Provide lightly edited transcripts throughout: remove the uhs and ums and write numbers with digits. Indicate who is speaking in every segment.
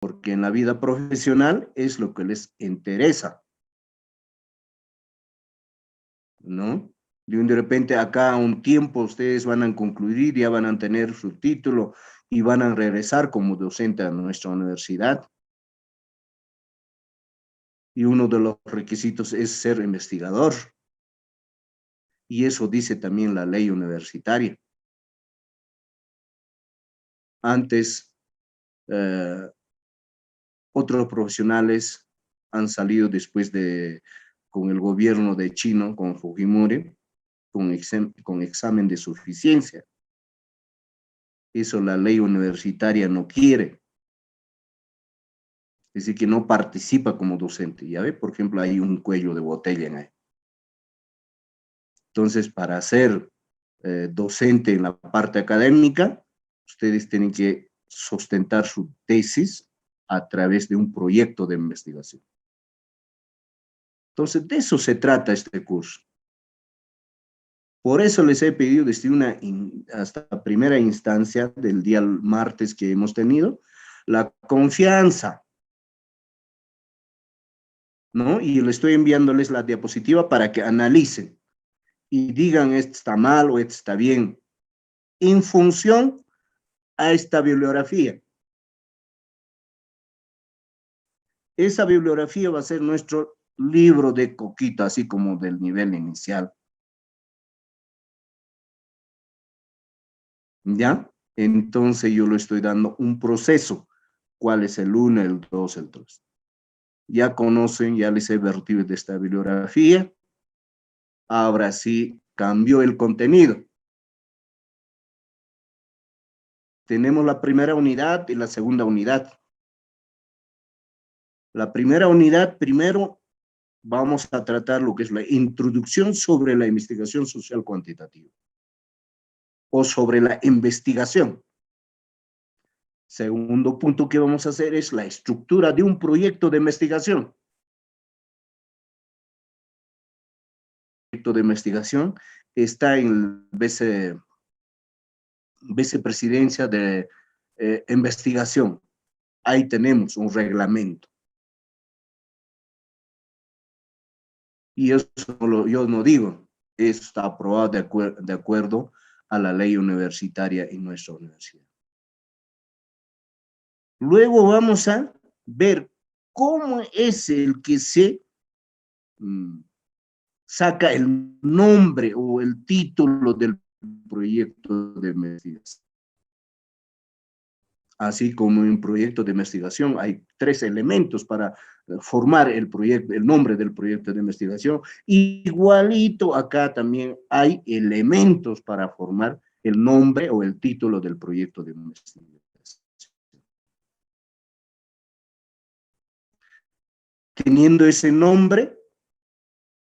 Speaker 1: porque en la vida profesional es lo que les interesa, ¿no? De repente acá a un tiempo ustedes van a concluir, ya van a tener su título y van a regresar como docente a nuestra universidad. Y uno de los requisitos es ser investigador. Y eso dice también la ley universitaria. Antes, otros profesionales han salido después con el gobierno de Chino, con Fujimori, con examen de suficiencia. Eso la ley universitaria no quiere. Es decir, que no participa como docente. Ya ve, por ejemplo, hay un cuello de botella en ahí. Entonces, para ser docente en la parte académica, ustedes tienen que sustentar su tesis a través de un proyecto de investigación. Entonces, de eso se trata este curso. Por eso les he pedido desde hasta la primera instancia del día martes que hemos tenido, la confianza, ¿no? Y le estoy enviándoles la diapositiva para que analicen y digan esto está mal o esto está bien, en función a esta bibliografía. Esa bibliografía va a ser nuestro libro de coquita, así como del nivel inicial. ¿Ya? Entonces yo le estoy dando un proceso. ¿Cuál es el 1, el 2, el 3? Ya conocen, ya les he vertido de esta bibliografía. Ahora sí cambió el contenido. Tenemos la primera unidad y la segunda unidad. La primera unidad, primero vamos a tratar lo que es la introducción sobre la investigación social cuantitativa o sobre la investigación. Segundo punto que vamos a hacer es la estructura de un proyecto de investigación. El proyecto de investigación está en vicepresidencia de investigación. Ahí tenemos un reglamento. Y eso yo no digo, eso está aprobado de acuerdo a la ley universitaria en nuestra universidad. Luego vamos a ver cómo es el que se saca el nombre o el título del proyecto de investigación. Así como en un proyecto de investigación hay 3 elementos para formar el proyecto, el nombre del proyecto de investigación. Igualito acá también hay elementos para formar el nombre o el título del proyecto de investigación. Teniendo ese nombre,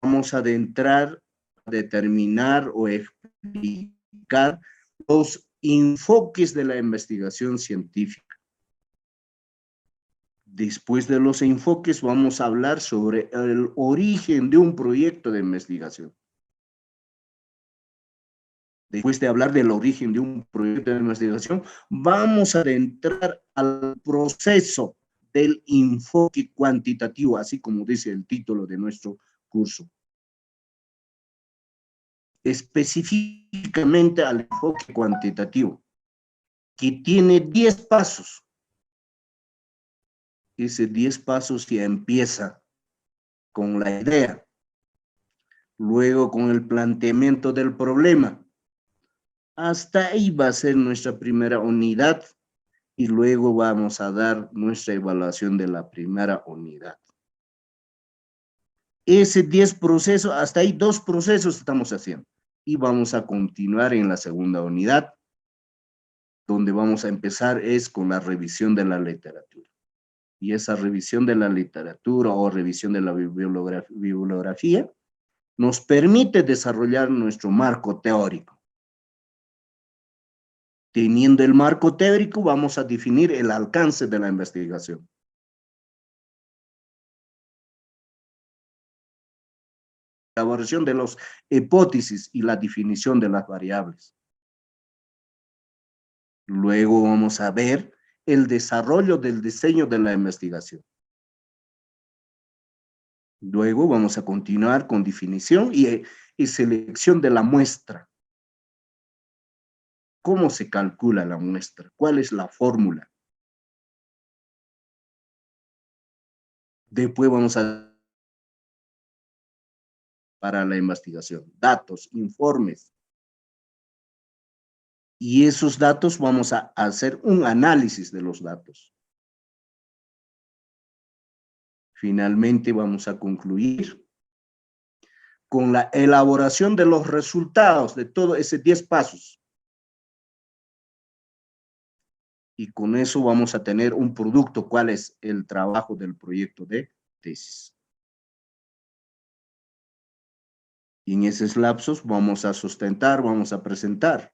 Speaker 1: vamos a adentrar, a determinar o explicar los enfoques de la investigación científica. Después de los enfoques vamos a hablar sobre el origen de un proyecto de investigación. Después de hablar del origen de un proyecto de investigación, vamos a adentrar al proceso del enfoque cuantitativo, así como dice el título de nuestro curso. Específicamente al enfoque cuantitativo, que tiene 10 pasos. Ese 10 pasos ya empieza con la idea, luego con el planteamiento del problema. Hasta ahí va a ser nuestra primera unidad y luego vamos a dar nuestra evaluación de la primera unidad. Ese 10 procesos, hasta ahí 2 procesos estamos haciendo y vamos a continuar en la segunda unidad, donde vamos a empezar es con la revisión de la literatura. Y esa revisión de la literatura o revisión de la bibliografía nos permite desarrollar nuestro marco teórico. Teniendo el marco teórico, vamos a definir el alcance de la investigación. La elaboración de las hipótesis y la definición de las variables. Luego vamos a ver el desarrollo del diseño de la investigación. Luego vamos a continuar con definición y selección de la muestra. ¿Cómo se calcula la muestra? ¿Cuál es la fórmula? Después vamos a para la investigación, datos, informes. Y esos datos vamos a hacer un análisis de los datos. Finalmente vamos a concluir con la elaboración de los resultados de todo ese 10 pasos. Y con eso vamos a tener un producto, cuál es el trabajo del proyecto de tesis. Y en esos lapsos vamos a sustentar, vamos a presentar.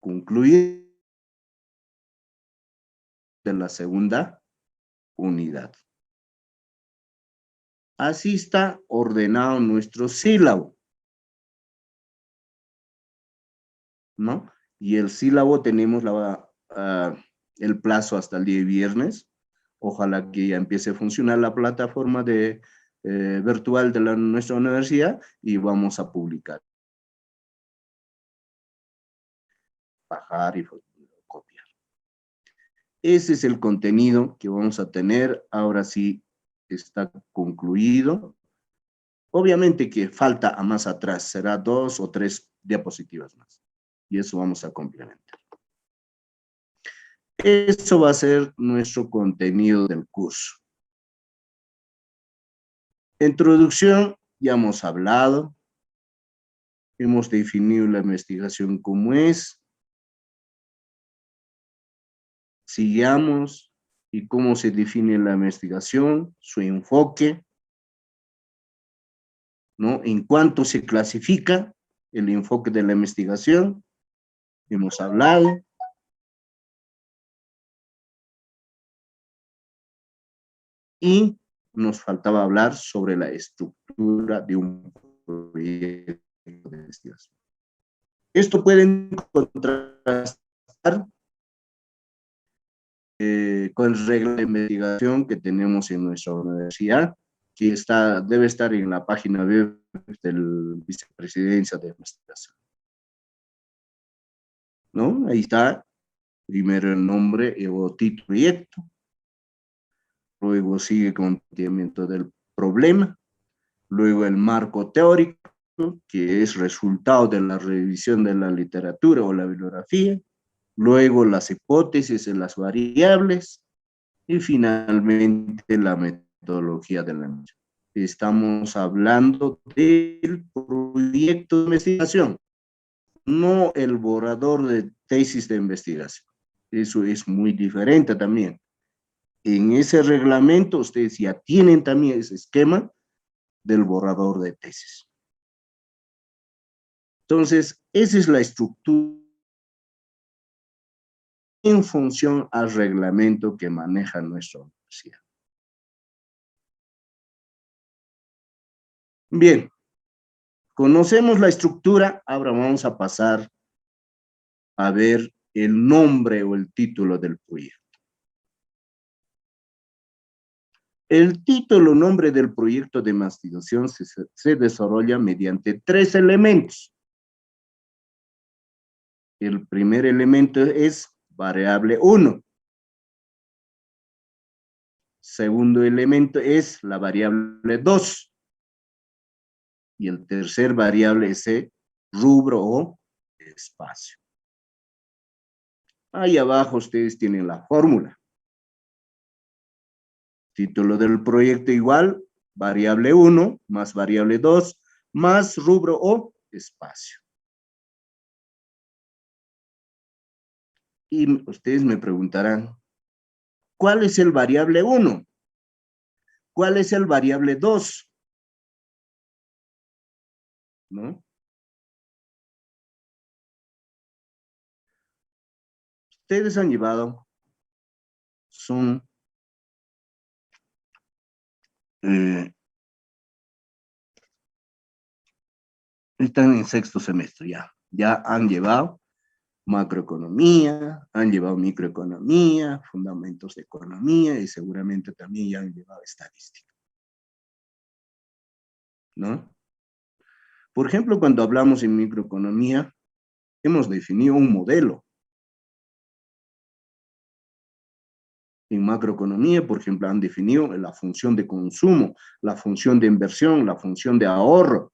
Speaker 1: Concluir de la segunda unidad. Así está ordenado nuestro sílabo, ¿no? Y el sílabo tenemos el plazo hasta el día de viernes. Ojalá que ya empiece a funcionar la plataforma virtual de nuestra universidad y vamos a publicar. Bajar y copiar. Ese es el contenido que vamos a tener. Ahora sí está concluido. Obviamente que falta a más atrás, será 2 o 3 diapositivas más. Y eso vamos a complementar. Eso va a ser nuestro contenido del curso. Introducción, ya hemos hablado. Hemos definido la investigación como es. Sigamos y cómo se define la investigación, su enfoque, ¿no? En cuánto se clasifica el enfoque de la investigación. Hemos hablado. Y nos faltaba hablar sobre la estructura de un proyecto de investigación. Esto pueden contrastar con el regla de investigación que tenemos en nuestra universidad, que debe estar en la página web del Vicepresidencia de Investigación. ¿No? Ahí está, primero el nombre o título proyecto, luego sigue con el planteamiento del problema, luego el marco teórico, que es resultado de la revisión de la literatura o la bibliografía, luego las hipótesis y las variables, y finalmente la metodología de la investigación. Estamos hablando del proyecto de investigación, no el borrador de tesis de investigación. Eso es muy diferente también. En ese reglamento ustedes ya tienen también ese esquema del borrador de tesis. Entonces, esa es la estructura en función al reglamento que maneja nuestra universidad. Bien, conocemos la estructura, ahora vamos a pasar a ver el nombre o el título del proyecto. El título o nombre del proyecto de investigación se desarrolla mediante 3 elementos. El primer elemento es variable 1. Segundo elemento es la variable 2. Y el tercer variable es el rubro o espacio. Ahí abajo ustedes tienen la fórmula. Título del proyecto igual, variable 1 más variable 2 más rubro o espacio. Y ustedes me preguntarán, ¿cuál es el variable 1? ¿Cuál es el variable 2? ¿No? Ustedes han llevado, están en sexto semestre ya han llevado macroeconomía, han llevado microeconomía, fundamentos de economía y seguramente también ya han llevado estadística, ¿no? Por ejemplo, cuando hablamos en microeconomía, hemos definido un modelo. En macroeconomía, por ejemplo, han definido la función de consumo, la función de inversión, la función de ahorro.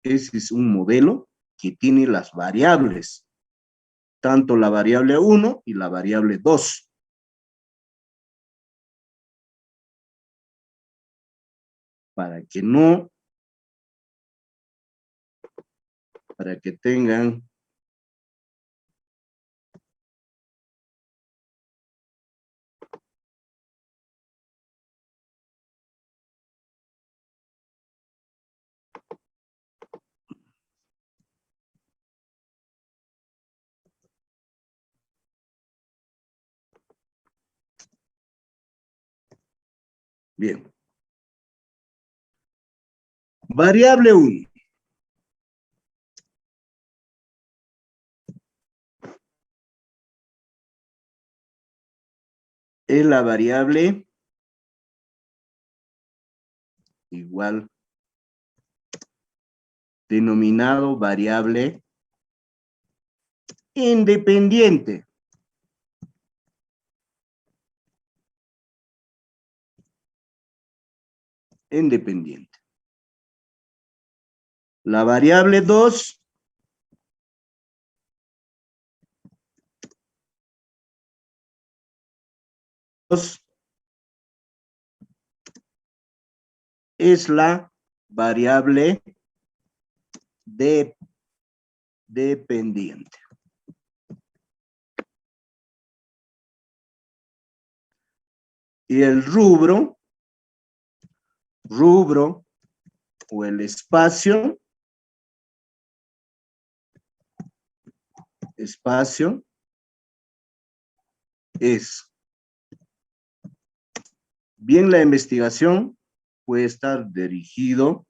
Speaker 1: Ese es un modelo que tiene las variables, tanto la variable 1 y la variable 2. Para que tengan bien. Variable 1. Es la variable igual denominado variable independiente. Independiente. La variable 2 es la variable dependiente. Y el rubro o el espacio es, bien, la investigación puede estar dirigido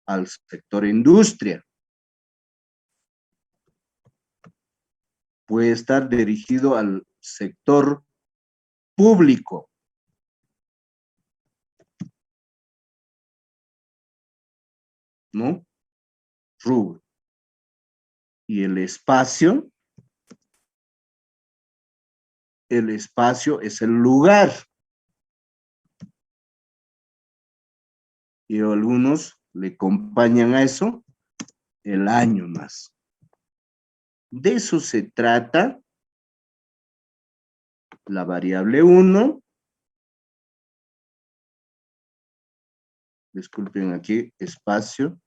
Speaker 1: al sector industria, puede estar dirigido al sector público, ¿no? Rubro. Y el espacio es el lugar. Y algunos le acompañan a eso el año más. De eso se trata la variable 1. Disculpen aquí, espacio.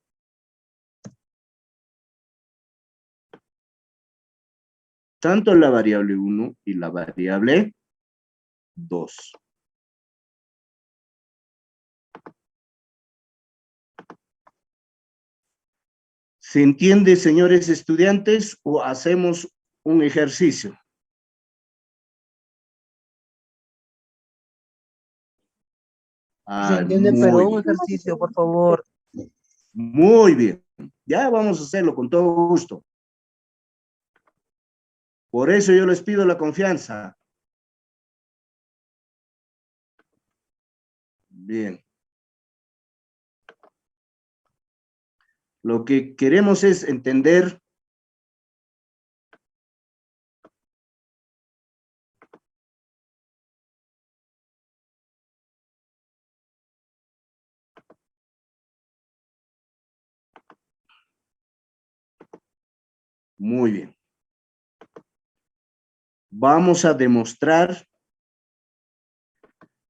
Speaker 1: Tanto la variable 1 y la variable 2. ¿Se entiende, señores estudiantes, o hacemos un ejercicio?
Speaker 2: Se entiende, pero
Speaker 1: Muy
Speaker 2: un
Speaker 1: bien.
Speaker 2: ejercicio, por favor.
Speaker 1: Muy bien. Ya vamos a hacerlo con todo gusto. Por eso yo les pido la confianza. Bien. Lo que queremos es entender muy bien. Vamos a demostrar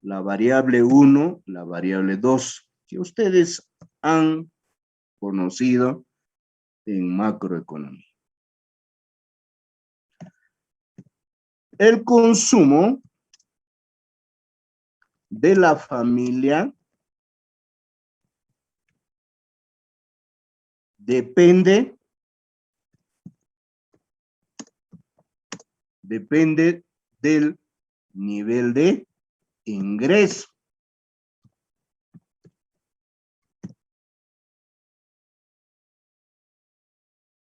Speaker 1: la variable 1, la variable 2, que ustedes han conocido en macroeconomía. El consumo de la familia depende del nivel de ingreso.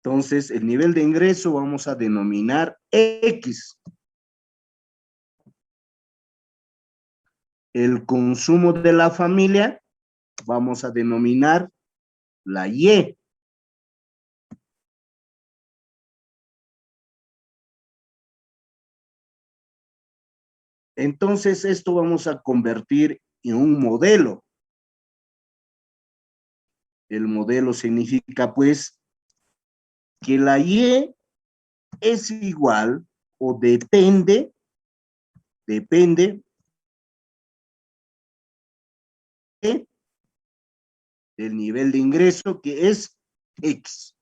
Speaker 1: Entonces, el nivel de ingreso vamos a denominar X. El consumo de la familia vamos a denominar la Y. Entonces, esto vamos a convertir en un modelo. El modelo significa, pues, que la Y es igual o depende del nivel de ingreso, que es X.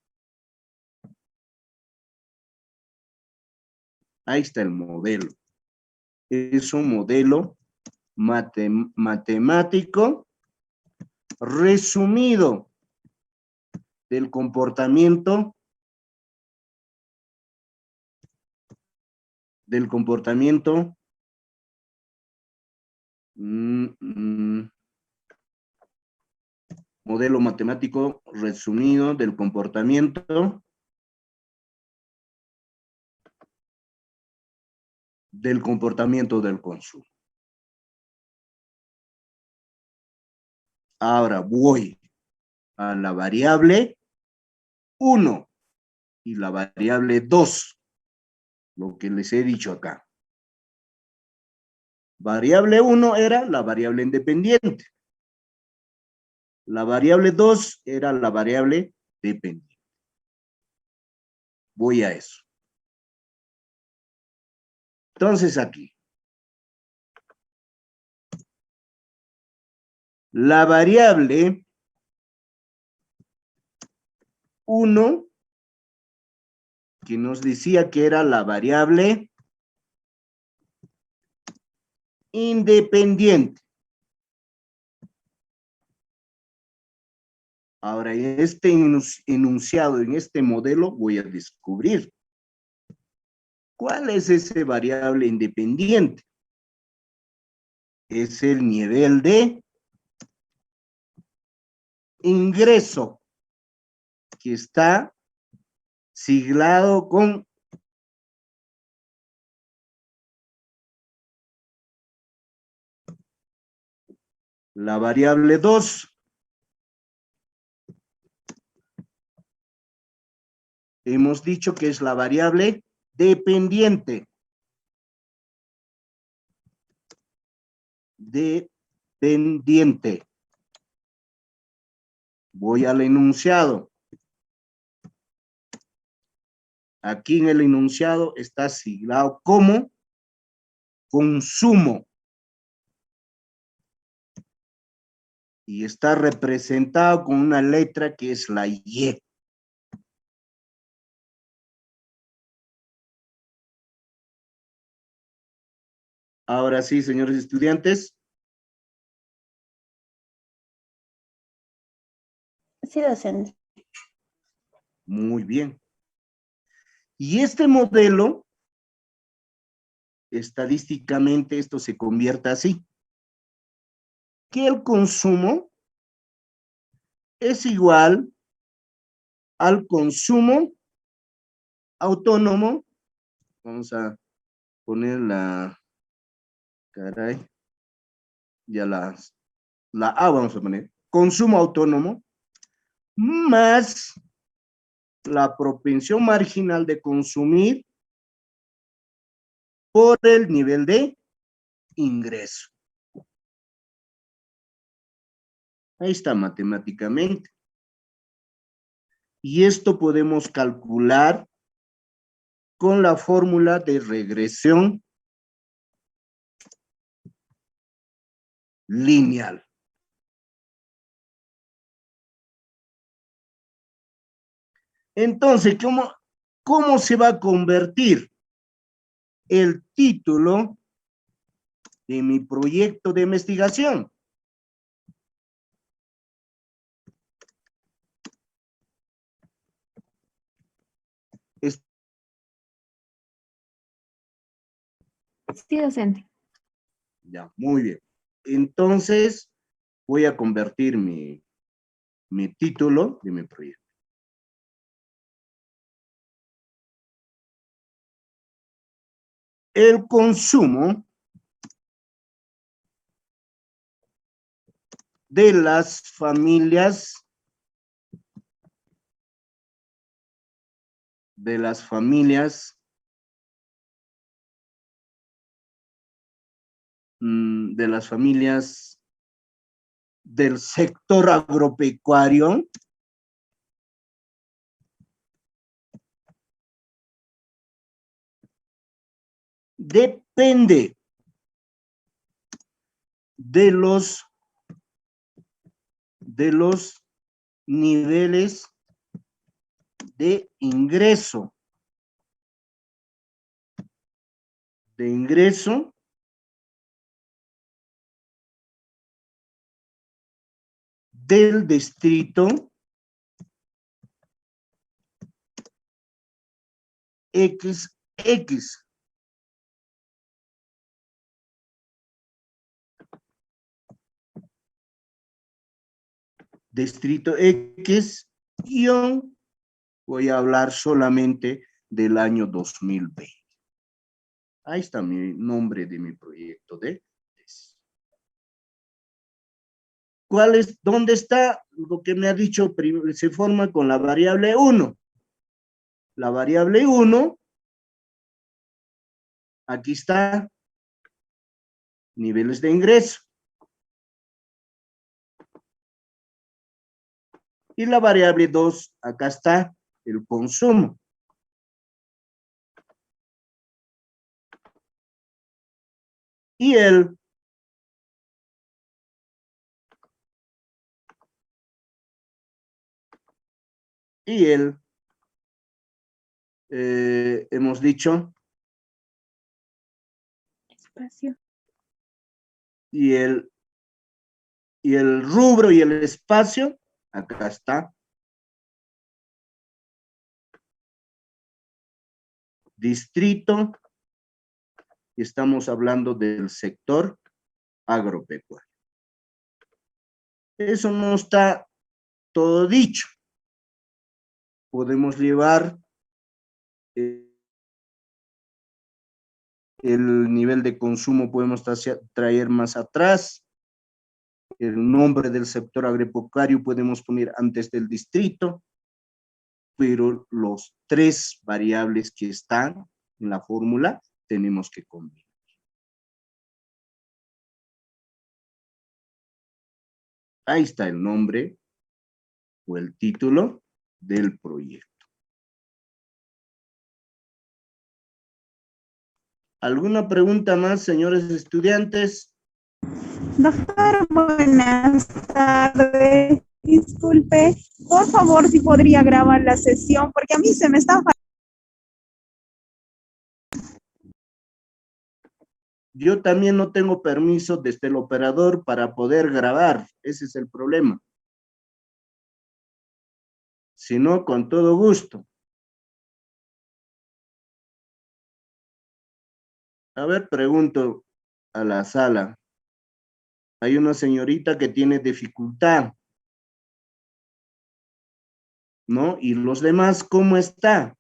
Speaker 1: Ahí está el modelo. Es un modelo matemático resumido del comportamiento modelo matemático resumido del comportamiento del consumo. Ahora voy a la variable 1 y la variable 2, lo que les he dicho acá. Variable 1 era la variable independiente. La variable 2 era la variable dependiente. Voy a eso. Entonces aquí, la variable 1, que nos decía que era la variable independiente. Ahora, en este enunciado, en este modelo, voy a descubrir cuál es ese variable independiente. Es el nivel de ingreso, que está siglado con la variable 2. Hemos dicho que es la variable dependiente. Dependiente. Voy al enunciado. Aquí en el enunciado está siglado como consumo. Y está representado con una letra que es la Y. Ahora sí, señores estudiantes.
Speaker 3: Sí, docente.
Speaker 1: Muy bien. Y este modelo, estadísticamente, esto se convierte así. Que el consumo es igual al consumo autónomo. Vamos a poner ya la A vamos a poner. Consumo autónomo más la propensión marginal de consumir por el nivel de ingreso. Ahí está matemáticamente. Y esto podemos calcular con la fórmula de regresión lineal. Entonces, ¿cómo se va a convertir el título de mi proyecto de investigación?
Speaker 3: Sí, docente.
Speaker 1: Ya, muy bien. Entonces, voy a convertir mi título de mi proyecto. el consumo de las familias del sector agropecuario depende de los niveles de ingreso del distrito XX. Distrito X, guión, voy a hablar solamente del año 2020. Ahí está mi nombre de mi proyecto de tesis. ¿Dónde está lo que me ha dicho? Se forma con la variable 1. La variable 1, aquí está, niveles de ingreso. Y la variable 2, acá está, el consumo. Y hemos dicho,
Speaker 3: Espacio.
Speaker 1: y el rubro y el espacio, acá está. Distrito, y estamos hablando del sector agropecuario. Eso no está todo dicho. Podemos llevar el nivel de consumo, podemos traer más atrás. El nombre del sector agropecuario podemos poner antes del distrito, pero los 3 variables que están en la fórmula tenemos que combinar. Ahí está el nombre o el título del proyecto. ¿Alguna pregunta más, señores estudiantes?
Speaker 4: Doctor, buenas tardes. Disculpe, por favor, si podría grabar la sesión, porque a mí se me está...
Speaker 1: Yo también no tengo permiso desde el operador para poder grabar. Ese es el problema. Si no, con todo gusto. A ver, pregunto a la sala. Hay una señorita que tiene dificultad, ¿no? ¿Y los demás cómo está?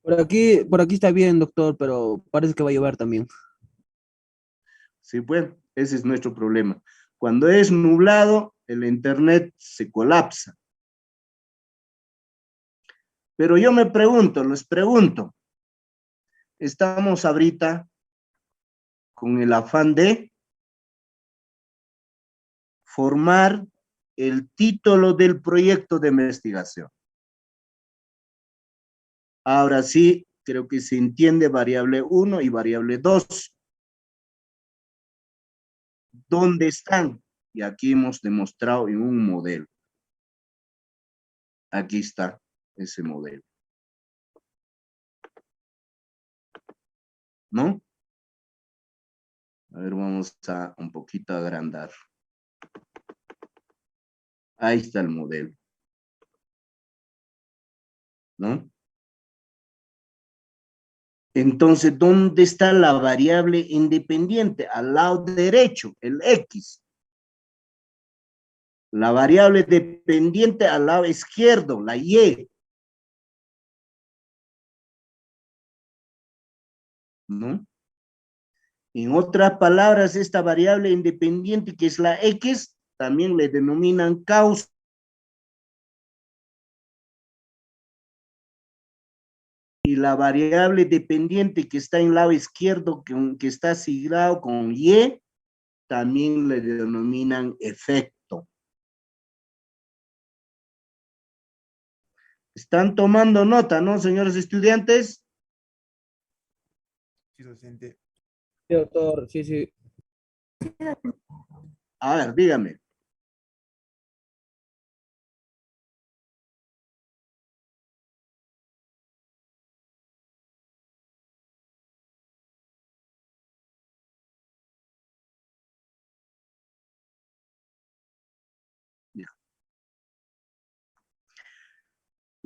Speaker 2: Por aquí está bien, doctor, pero parece que va a llover también.
Speaker 1: Sí, bueno, ese es nuestro problema. Cuando es nublado, el internet se colapsa. Pero yo me pregunto, les pregunto, estamos ahorita con el afán de formar el título del proyecto de investigación. Ahora sí, creo que se entiende variable 1 y variable 2. ¿Dónde están? Y aquí hemos demostrado en un modelo. Aquí está ese modelo. ¿No? A ver, vamos a un poquito agrandar. Ahí está el modelo. ¿No? Entonces, ¿dónde está la variable independiente? Al lado derecho, el X. La variable dependiente al lado izquierdo, la Y. ¿no? En otras palabras, esta variable independiente que es la X, también le denominan causa. Y la variable dependiente que está en el lado izquierdo, que está asignado con Y, también le denominan efecto. ¿Están tomando nota, no, señores estudiantes?
Speaker 5: Sí, docente.
Speaker 2: Sí, doctor, sí, sí.
Speaker 1: A ver, dígame.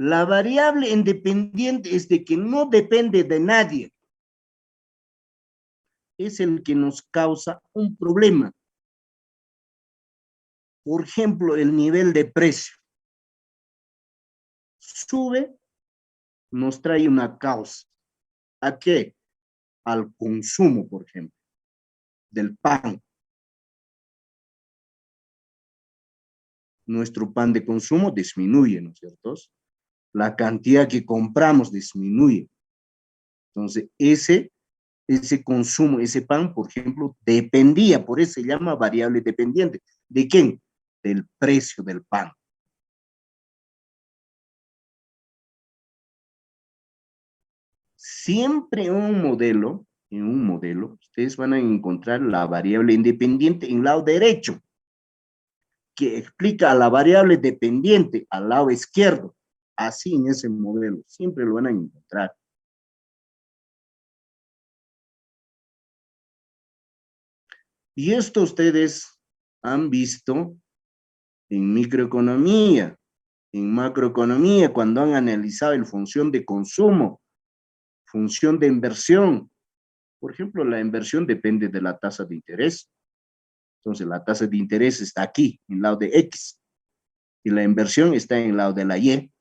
Speaker 1: La variable independiente es de que no depende de nadie. Es el que nos causa un problema. Por ejemplo, el nivel de precio. Sube, nos trae una causa. ¿A qué? Al consumo, por ejemplo, del pan. Nuestro pan de consumo disminuye, ¿no es cierto? La cantidad que compramos disminuye. Entonces, ese consumo, ese pan, por ejemplo, dependía, por eso se llama variable dependiente. ¿De quién? Del precio del pan. Siempre en un modelo, ustedes van a encontrar la variable independiente en el lado derecho, que explica a la variable dependiente al lado izquierdo. Así en ese modelo, siempre lo van a encontrar. Y esto ustedes han visto en microeconomía, en macroeconomía, cuando han analizado la función de consumo, función de inversión. Por ejemplo, la inversión depende de la tasa de interés. Entonces, la tasa de interés está aquí, en el lado de X, y la inversión está en el lado de la Y.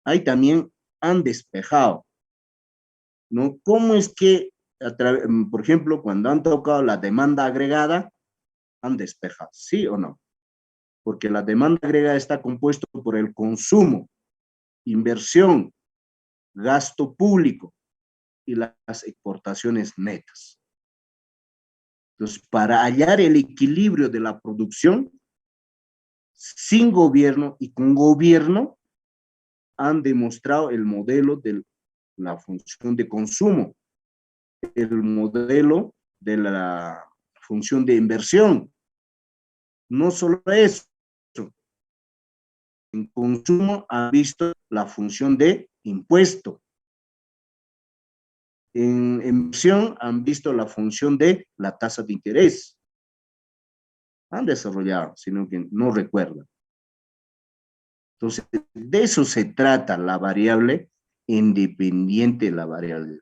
Speaker 1: Ahí también han despejado, ¿no? ¿Cómo es que, por ejemplo, cuando han tocado la demanda agregada, han despejado, ¿sí o no? Porque la demanda agregada está compuesta por el consumo, inversión, gasto público y las exportaciones netas. Entonces, para hallar el equilibrio de la producción, sin gobierno y con gobierno, han demostrado el modelo de la función de consumo, el modelo de la función de inversión. No solo eso, en consumo han visto la función de impuesto. En inversión han visto la función de la tasa de interés. Han desarrollado, sino que no recuerdan. Entonces, de eso se trata la variable independiente, la variable.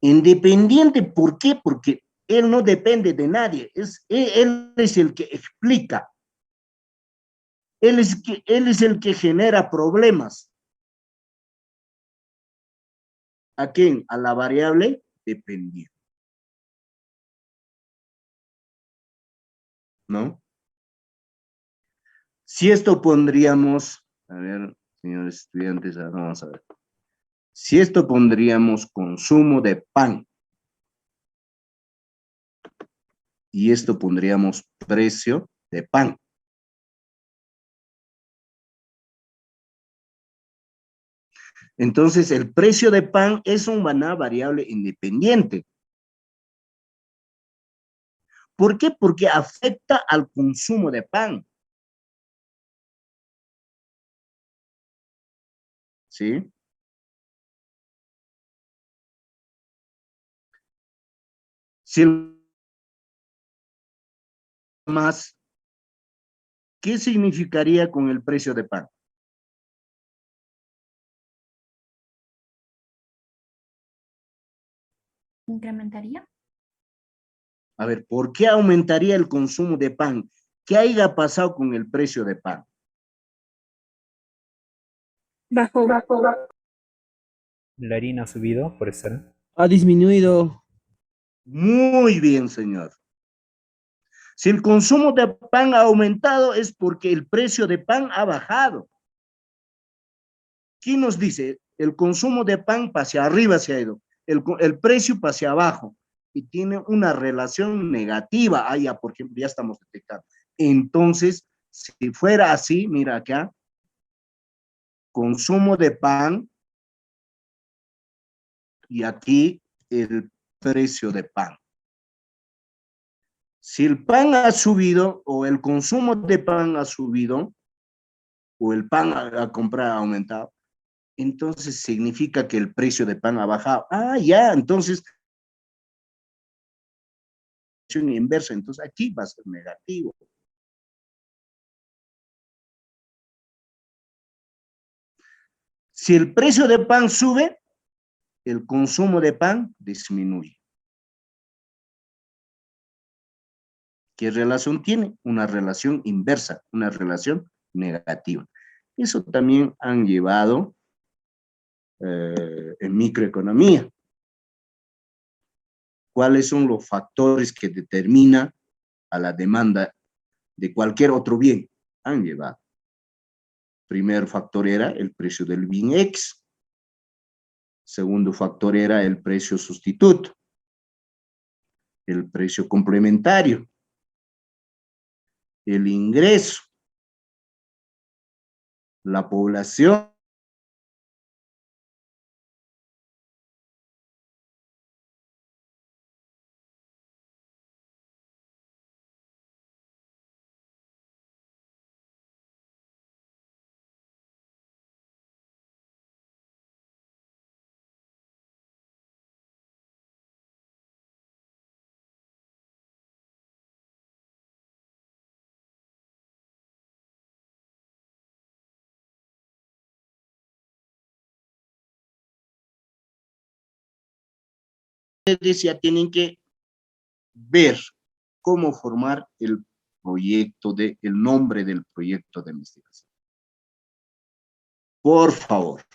Speaker 1: Independiente, ¿por qué? Porque él no depende de nadie, él es el que explica. Él es el que genera problemas. ¿A quién? A la variable dependiente. ¿No? Si esto pondríamos, a ver, señores estudiantes, vamos a ver. Si esto pondríamos consumo de pan, y esto pondríamos precio de pan. Entonces, el precio de pan es una variable independiente. ¿Por qué? Porque afecta al consumo de pan. ¿Sí? Si más, ¿qué significaría con el precio de pan?
Speaker 3: ¿Incrementaría?
Speaker 1: A ver, ¿por qué aumentaría el consumo de pan? ¿Qué haya pasado con el precio de pan?
Speaker 4: Bajo.
Speaker 5: La harina ha subido, por eso.
Speaker 2: Ha disminuido.
Speaker 1: Muy bien, señor. Si el consumo de pan ha aumentado es porque el precio de pan ha bajado. ¿Quién nos dice? El consumo de pan hacia arriba se ha ido, el precio hacia abajo y tiene una relación negativa. Ah, ya, por ejemplo, ya estamos detectando. Entonces, si fuera así, mira acá, consumo de pan y aquí el precio de pan. Si el pan ha subido o el consumo de pan ha subido o el pan a comprar ha aumentado, entonces significa que el precio de pan ha bajado. Ah, ya, entonces inversa, entonces aquí va a ser negativo. Si el precio de pan sube, el consumo de pan disminuye. ¿Qué relación tiene? Una relación inversa, una relación negativa. Eso también han llevado en microeconomía. ¿Cuáles son los factores que determinan a la demanda de cualquier otro bien? Han llevado. Primer factor era el precio del bien X. Segundo factor era el precio sustituto. El precio complementario. El ingreso. La población. Ustedes ya tienen que ver cómo formar el proyecto el nombre del proyecto de investigación. Por favor.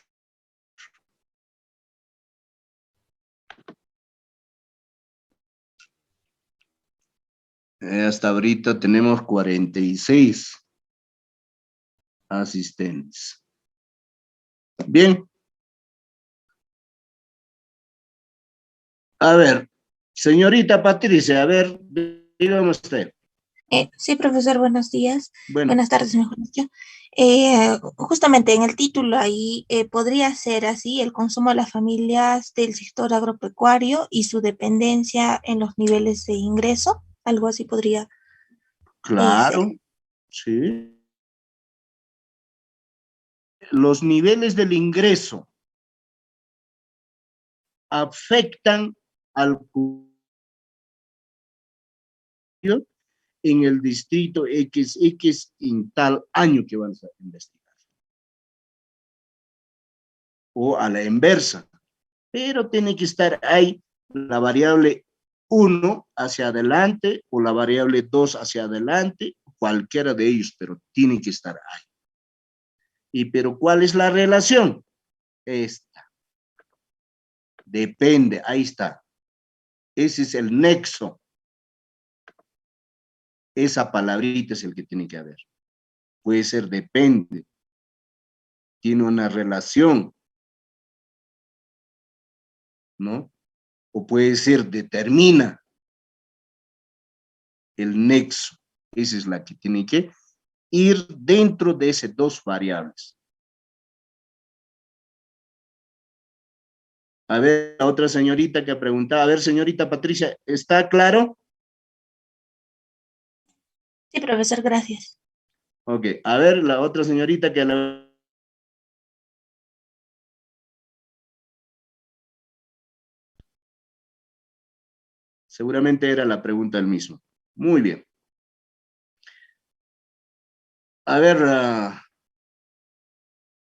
Speaker 1: Hasta ahorita tenemos 46 asistentes. Bien. A ver, señorita Patricia, a ver, dígame usted.
Speaker 6: Sí, profesor, buenos días.
Speaker 1: Bueno,
Speaker 6: Buenas tardes, mejor dicho. Justamente en el título ahí podría ser así, el consumo de las familias del sector agropecuario y su dependencia en los niveles de ingreso, algo así podría
Speaker 1: claro,
Speaker 6: ser.
Speaker 1: sí. Los niveles del ingreso afectan al en el distrito XX en tal año que van a investigar. O a la inversa. Pero tiene que estar ahí la variable 1 hacia adelante o la variable 2 hacia adelante, cualquiera de ellos, pero tiene que estar ahí. Pero ¿cuál es la relación? Esta. Depende, ahí está. Ese es el nexo. Esa palabrita es el que tiene que haber. Puede ser depende. Tiene una relación. ¿No? O puede ser determina. El nexo. Esa es la que tiene que ir dentro de esas dos variables. A ver, la otra señorita que preguntaba. A ver, señorita Patricia, ¿está claro?
Speaker 6: Sí, profesor, gracias.
Speaker 1: Ok, a ver, la otra señorita que la... Seguramente era la pregunta del mismo. Muy bien. A ver,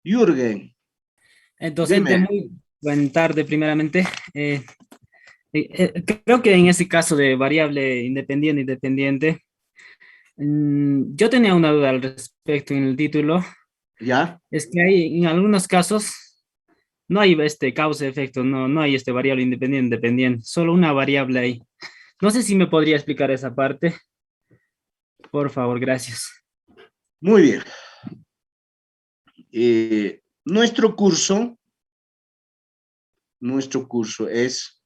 Speaker 1: Jürgen.
Speaker 7: Docente,
Speaker 1: Dime.
Speaker 7: muy buena tarde primeramente. Creo que en ese caso de variable independiente, yo tenía una duda al respecto en el título.
Speaker 1: ¿Ya?
Speaker 7: Es que hay en algunos casos no hay causa-efecto, no hay variable independiente, dependiente, solo una variable ahí. No sé si me podría explicar esa parte. Por favor, gracias.
Speaker 1: Muy bien. Nuestro curso es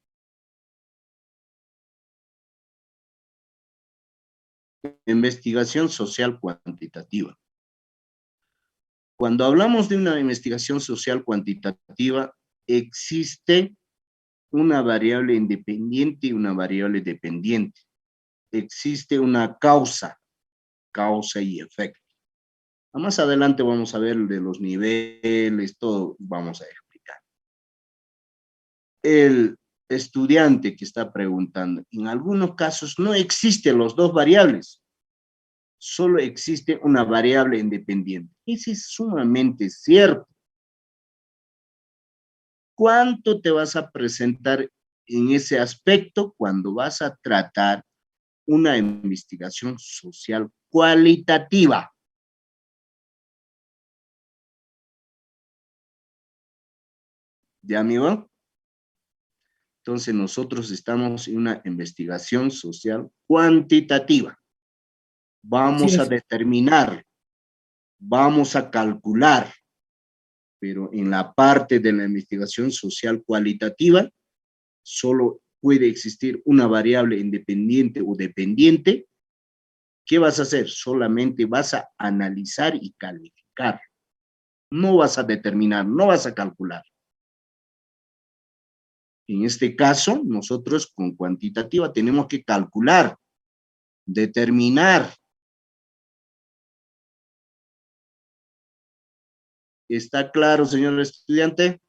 Speaker 1: investigación social cuantitativa. Cuando hablamos de una investigación social cuantitativa, existe una variable independiente y una variable dependiente. Existe una causa y efecto. Más adelante vamos a ver de los niveles, todo vamos a explicar. El estudiante que está preguntando, en algunos casos no existen los dos variables, solo existe una variable independiente. Eso es sumamente cierto. ¿Cuánto te vas a presentar en ese aspecto cuando vas a tratar una investigación social cualitativa? ¿Ya, amigo? Entonces nosotros estamos en una investigación social cuantitativa. Vamos a determinar, vamos a calcular, pero en la parte de la investigación social cualitativa solo puede existir una variable independiente o dependiente. ¿Qué vas a hacer? Solamente vas a analizar y calificar. No vas a determinar, no vas a calcular. En este caso, nosotros con cuantitativa tenemos que calcular, determinar. ¿Está claro, señor estudiante?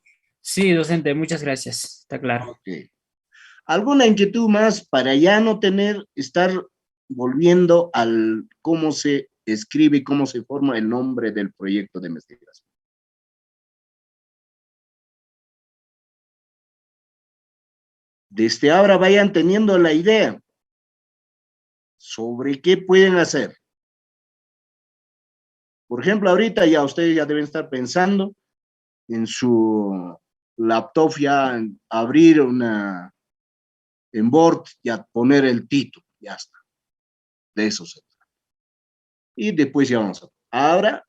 Speaker 7: Sí, docente, muchas gracias. Está claro.
Speaker 1: Ok. ¿Alguna inquietud más para ya no estar volviendo al cómo se escribe y cómo se forma el nombre del proyecto de investigación? Desde ahora vayan teniendo la idea sobre qué pueden hacer. Por ejemplo, ahorita ya ustedes ya deben estar pensando en su laptop, ya abrir en Word, ya poner el título, ya está. De eso se trata. Y después ya vamos a... Ahora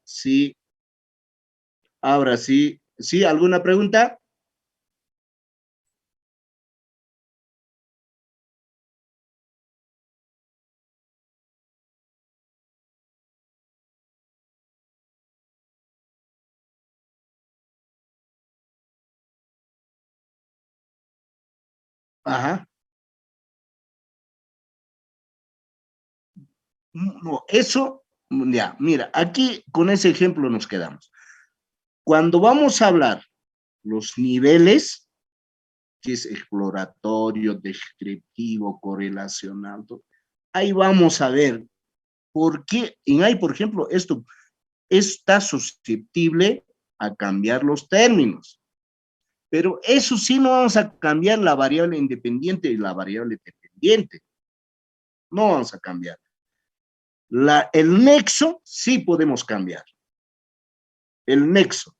Speaker 1: sí, ¿sí? ¿Alguna pregunta? Ajá. No, eso, ya, mira, aquí con ese ejemplo nos quedamos. Cuando vamos a hablar los niveles, que es exploratorio, descriptivo, correlacional, ahí vamos a ver por qué, en ahí, por ejemplo, esto está susceptible a cambiar los términos. Pero eso sí no vamos a cambiar la variable independiente y la variable dependiente. No vamos a cambiar. El nexo sí podemos cambiar. El nexo.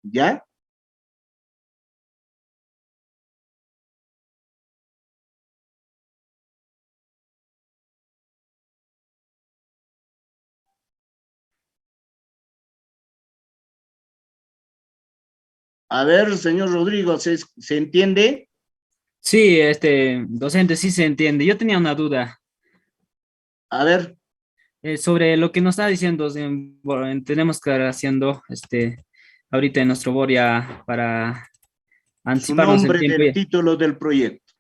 Speaker 1: ¿Ya? A ver, señor Rodrigo, ¿se entiende?
Speaker 7: Sí, docente, sí se entiende. Yo tenía una duda
Speaker 1: A ver,
Speaker 7: sobre lo que nos está diciendo. Tenemos que estar haciendo ahorita en nuestro Boria para
Speaker 1: su
Speaker 7: anticiparnos el
Speaker 1: nombre
Speaker 7: tiempo.
Speaker 1: del título del proyecto.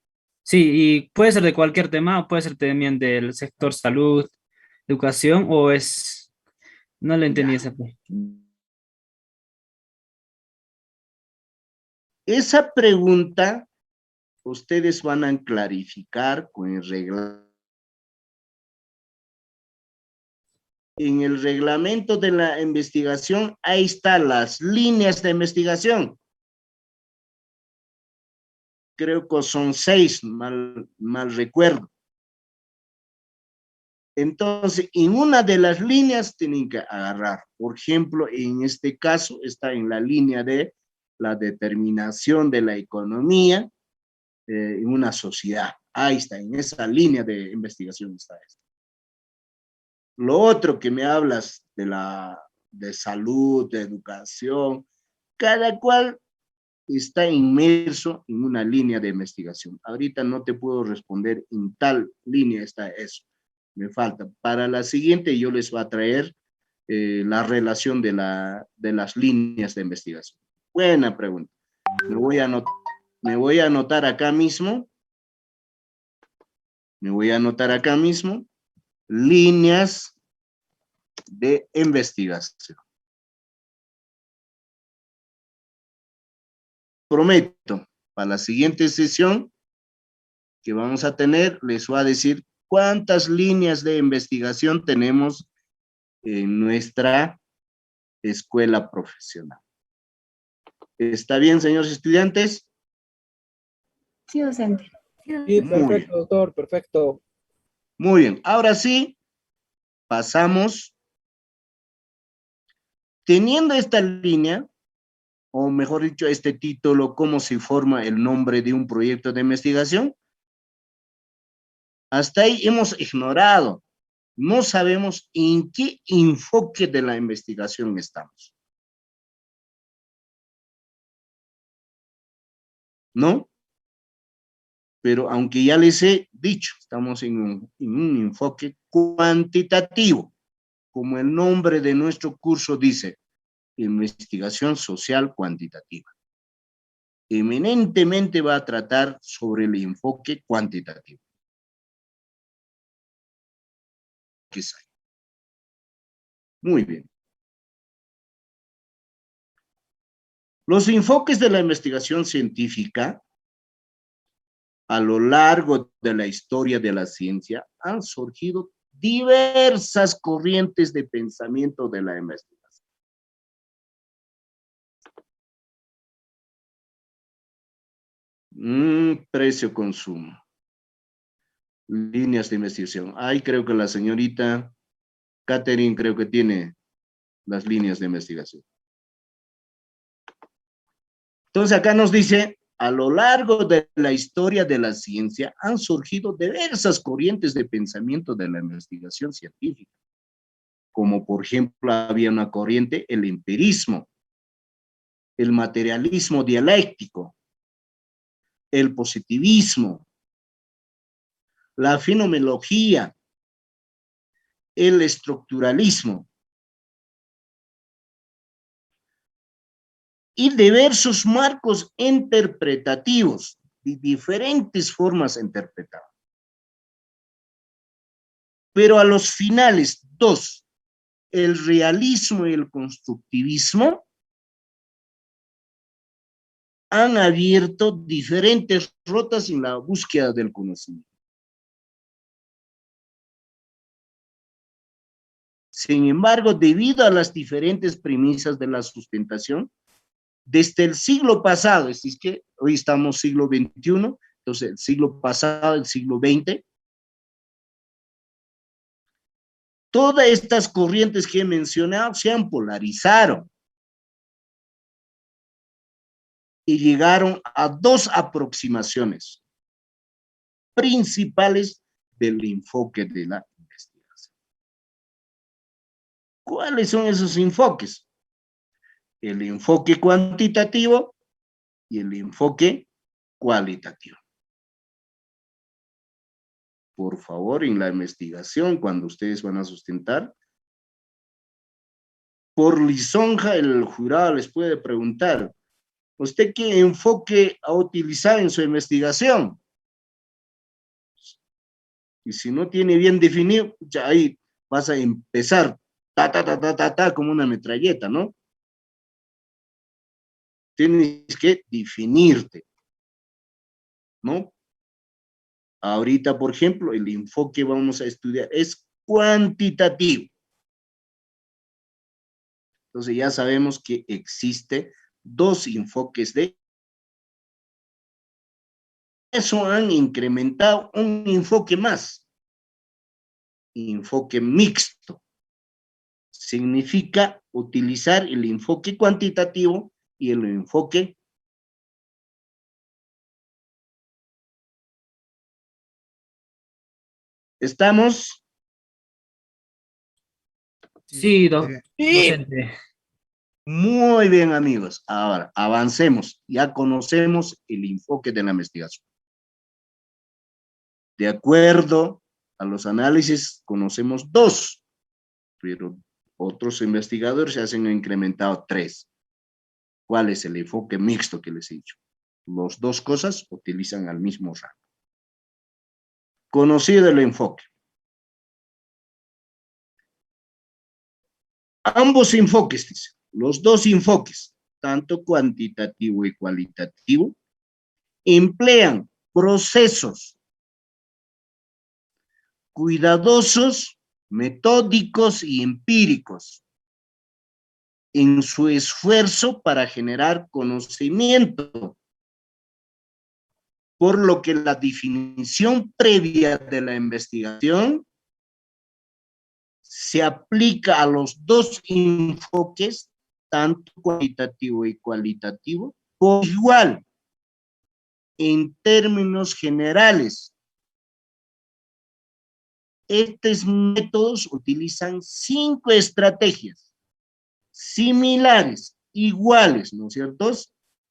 Speaker 7: Sí, y puede ser de cualquier tema, o puede ser también del sector salud, educación, o es... No le entendí
Speaker 1: Ya.
Speaker 7: esa parte.
Speaker 1: Esa pregunta ustedes van a clarificar con el reglamento. En el reglamento de la investigación, ahí están las líneas de investigación. Creo que son 6, mal recuerdo. Entonces, en una de las líneas tienen que agarrar. Por ejemplo, en este caso está en la línea de la determinación de la economía en una sociedad. Ahí está, en esa línea de investigación está esto. Lo otro que me hablas de salud, de educación, cada cual está inmerso en una línea de investigación. Ahorita no te puedo responder en tal línea está eso. Me falta. Para la siguiente yo les voy a traer la relación de las líneas de investigación. Buena pregunta. Me voy a anotar acá mismo. Me voy a anotar acá mismo. Líneas de investigación. Prometo, para la siguiente sesión que vamos a tener, les voy a decir cuántas líneas de investigación tenemos en nuestra escuela profesional. ¿Está bien, señores estudiantes?
Speaker 3: Sí, docente.
Speaker 2: Sí, perfecto, doctor, perfecto.
Speaker 1: Muy bien, ahora sí, pasamos. Teniendo esta línea, o mejor dicho, este título, cómo se forma el nombre de un proyecto de investigación, hasta ahí hemos ignorado. No sabemos en qué enfoque de la investigación estamos. ¿No? Pero aunque ya les he dicho, estamos en un enfoque cuantitativo, como el nombre de nuestro curso dice, investigación social cuantitativa. Eminentemente va a tratar sobre el enfoque cuantitativo. Muy bien. Los enfoques de la investigación científica a lo largo de la historia de la ciencia han surgido diversas corrientes de pensamiento de la investigación. Precio-consumo. Líneas de investigación. Ahí creo que la señorita Catherine creo que tiene las líneas de investigación. Entonces acá nos dice, a lo largo de la historia de la ciencia han surgido diversas corrientes de pensamiento de la investigación científica, como por ejemplo había una corriente, el empirismo, el materialismo dialéctico, el positivismo, la fenomenología, el estructuralismo y diversos marcos interpretativos y diferentes formas de interpretar. Pero a los finales, dos, el realismo y el constructivismo han abierto diferentes rutas en la búsqueda del conocimiento. Sin embargo, debido a las diferentes premisas de la sustentación, desde el siglo pasado, es que hoy estamos siglo XXI, entonces el siglo pasado, el siglo XX, todas estas corrientes que he mencionado se han polarizaron y llegaron a dos aproximaciones principales del enfoque de la investigación. ¿Cuáles son esos enfoques? El enfoque cuantitativo y el enfoque cualitativo. Por favor, en la investigación, cuando ustedes van a sustentar, por lisonja el jurado les puede preguntar, ¿usted qué enfoque ha utilizado en su investigación? Y si no tiene bien definido, ya ahí vas a empezar, como una metralleta, ¿no? Tienes que definirte, ¿no? Ahorita, por ejemplo, el enfoque que vamos a estudiar es cuantitativo. Entonces ya sabemos que existe dos enfoques de eso, han incrementado un enfoque más. Enfoque mixto. Significa utilizar el enfoque cuantitativo y el enfoque. ¿Estamos?
Speaker 7: Sí,
Speaker 1: Sí.
Speaker 7: docente.
Speaker 1: Muy bien, amigos. Ahora, avancemos. Ya conocemos el enfoque de la investigación. De acuerdo a los análisis, conocemos 2, pero otros investigadores ya se han incrementado 3. ¿Cuál es el enfoque mixto que les he dicho? Las 2 cosas utilizan al mismo rango. Conocido el enfoque. Ambos enfoques, dice, los 2 enfoques, tanto cuantitativo y cualitativo, emplean procesos cuidadosos, metódicos y empíricos en su esfuerzo para generar conocimiento, por lo que la definición previa de la investigación se aplica a los 2 enfoques, tanto cuantitativo y cualitativo, por igual, en términos generales. Estos métodos utilizan 5 estrategias similares, iguales, ¿no es cierto?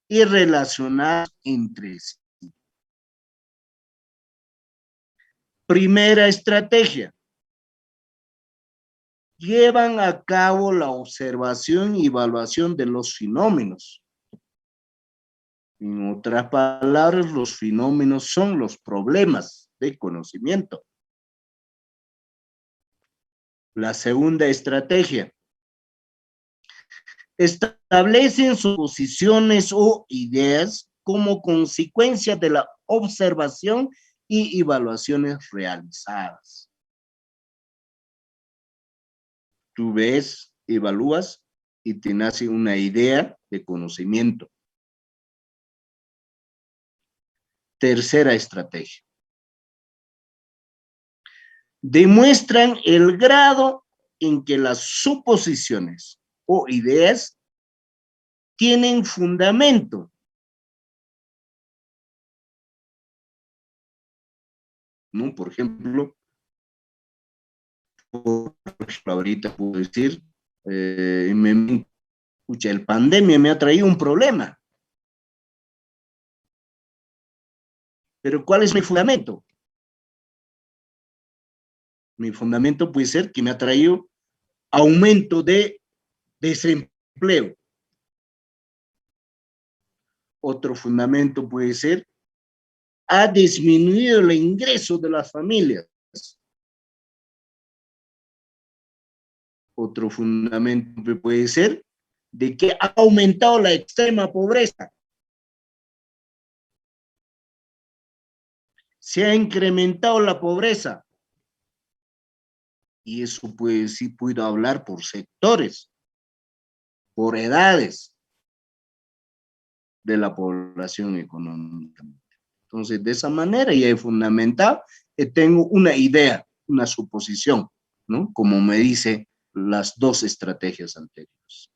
Speaker 1: Y relacionadas entre sí. Primera estrategia. Llevan a cabo la observación y evaluación de los fenómenos. En otras palabras, los fenómenos son los problemas de conocimiento. La segunda estrategia. Establecen suposiciones o ideas como consecuencia de la observación y evaluaciones realizadas. Tú ves, evalúas y te nace una idea de conocimiento. Tercera estrategia. Demuestran el grado en que las suposiciones o ideas tienen fundamento. ¿No? Por ejemplo, ahorita puedo decir, el pandemia me ha traído un problema. Pero ¿cuál es mi fundamento? Mi fundamento puede ser que me ha traído aumento de desempleo. Otro fundamento puede ser, ha disminuido el ingreso de las familias. Otro fundamento puede ser de que ha aumentado la extrema pobreza. Se ha incrementado la pobreza. Y eso pues sí puedo hablar por sectores, por edades de la población económicamente. Entonces, de esa manera ya he fundamentado, tengo una idea, una suposición, ¿no? Como me dice las 2 estrategias anteriores.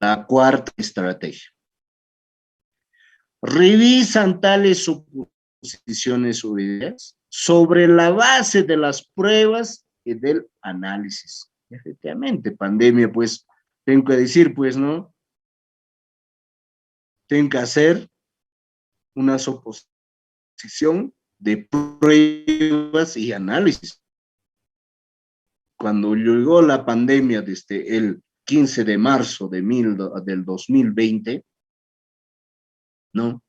Speaker 1: La cuarta estrategia. Revisan tales suposiciones o ideas sobre la base de las pruebas y del análisis. Efectivamente, pandemia, pues, tengo que decir, pues, ¿no? Tengo que hacer una suposición de pruebas y análisis. Cuando llegó la pandemia desde el 15 de marzo del 2020, ¿no?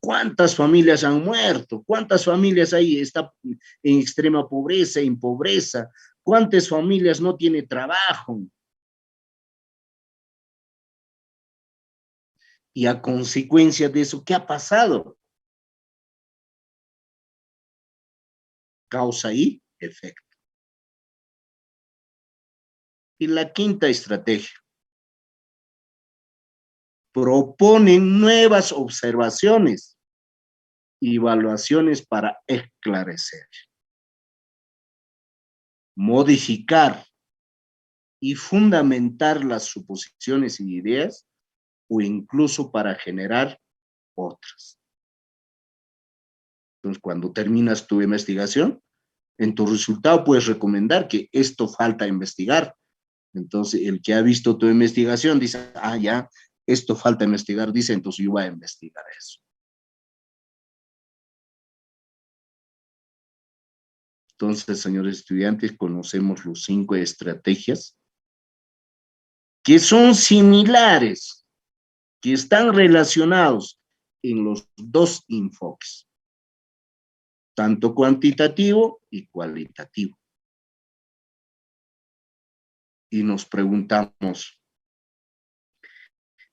Speaker 1: ¿Cuántas familias han muerto? ¿Cuántas familias ahí están en extrema pobreza, en pobreza? ¿Cuántas familias no tienen trabajo? Y a consecuencia de eso, ¿qué ha pasado? Causa y efecto. Y la quinta estrategia. Proponen nuevas observaciones y evaluaciones para esclarecer, modificar y fundamentar las suposiciones y ideas, o incluso para generar otras. Entonces, cuando terminas tu investigación, en tu resultado puedes recomendar que esto falta investigar. Entonces, el que ha visto tu investigación dice, ah, ya, esto falta investigar, dice, entonces yo voy a investigar eso. Entonces, señores estudiantes, conocemos los 5 estrategias que son similares, que están relacionados en los 2 enfoques, tanto cuantitativo y cualitativo. Y nos preguntamos,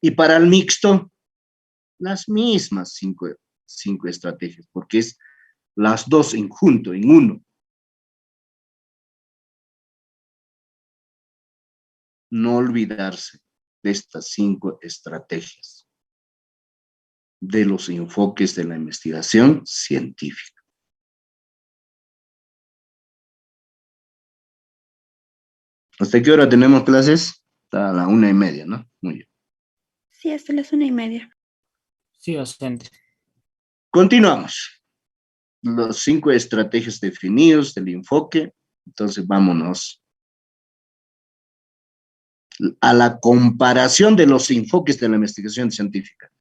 Speaker 1: y para el mixto, las mismas 5 estrategias, porque es las 2 en junto, en uno. No olvidarse de estas 5 estrategias, de los enfoques de la investigación científica. ¿Hasta qué hora tenemos clases? Hasta la 1:30, ¿no? Muy bien.
Speaker 3: Sí, hasta las 1:30.
Speaker 7: Sí, docente.
Speaker 1: Continuamos. Los 5 estrategias definidos del enfoque. Entonces, vámonos a la comparación de los enfoques de la investigación científica.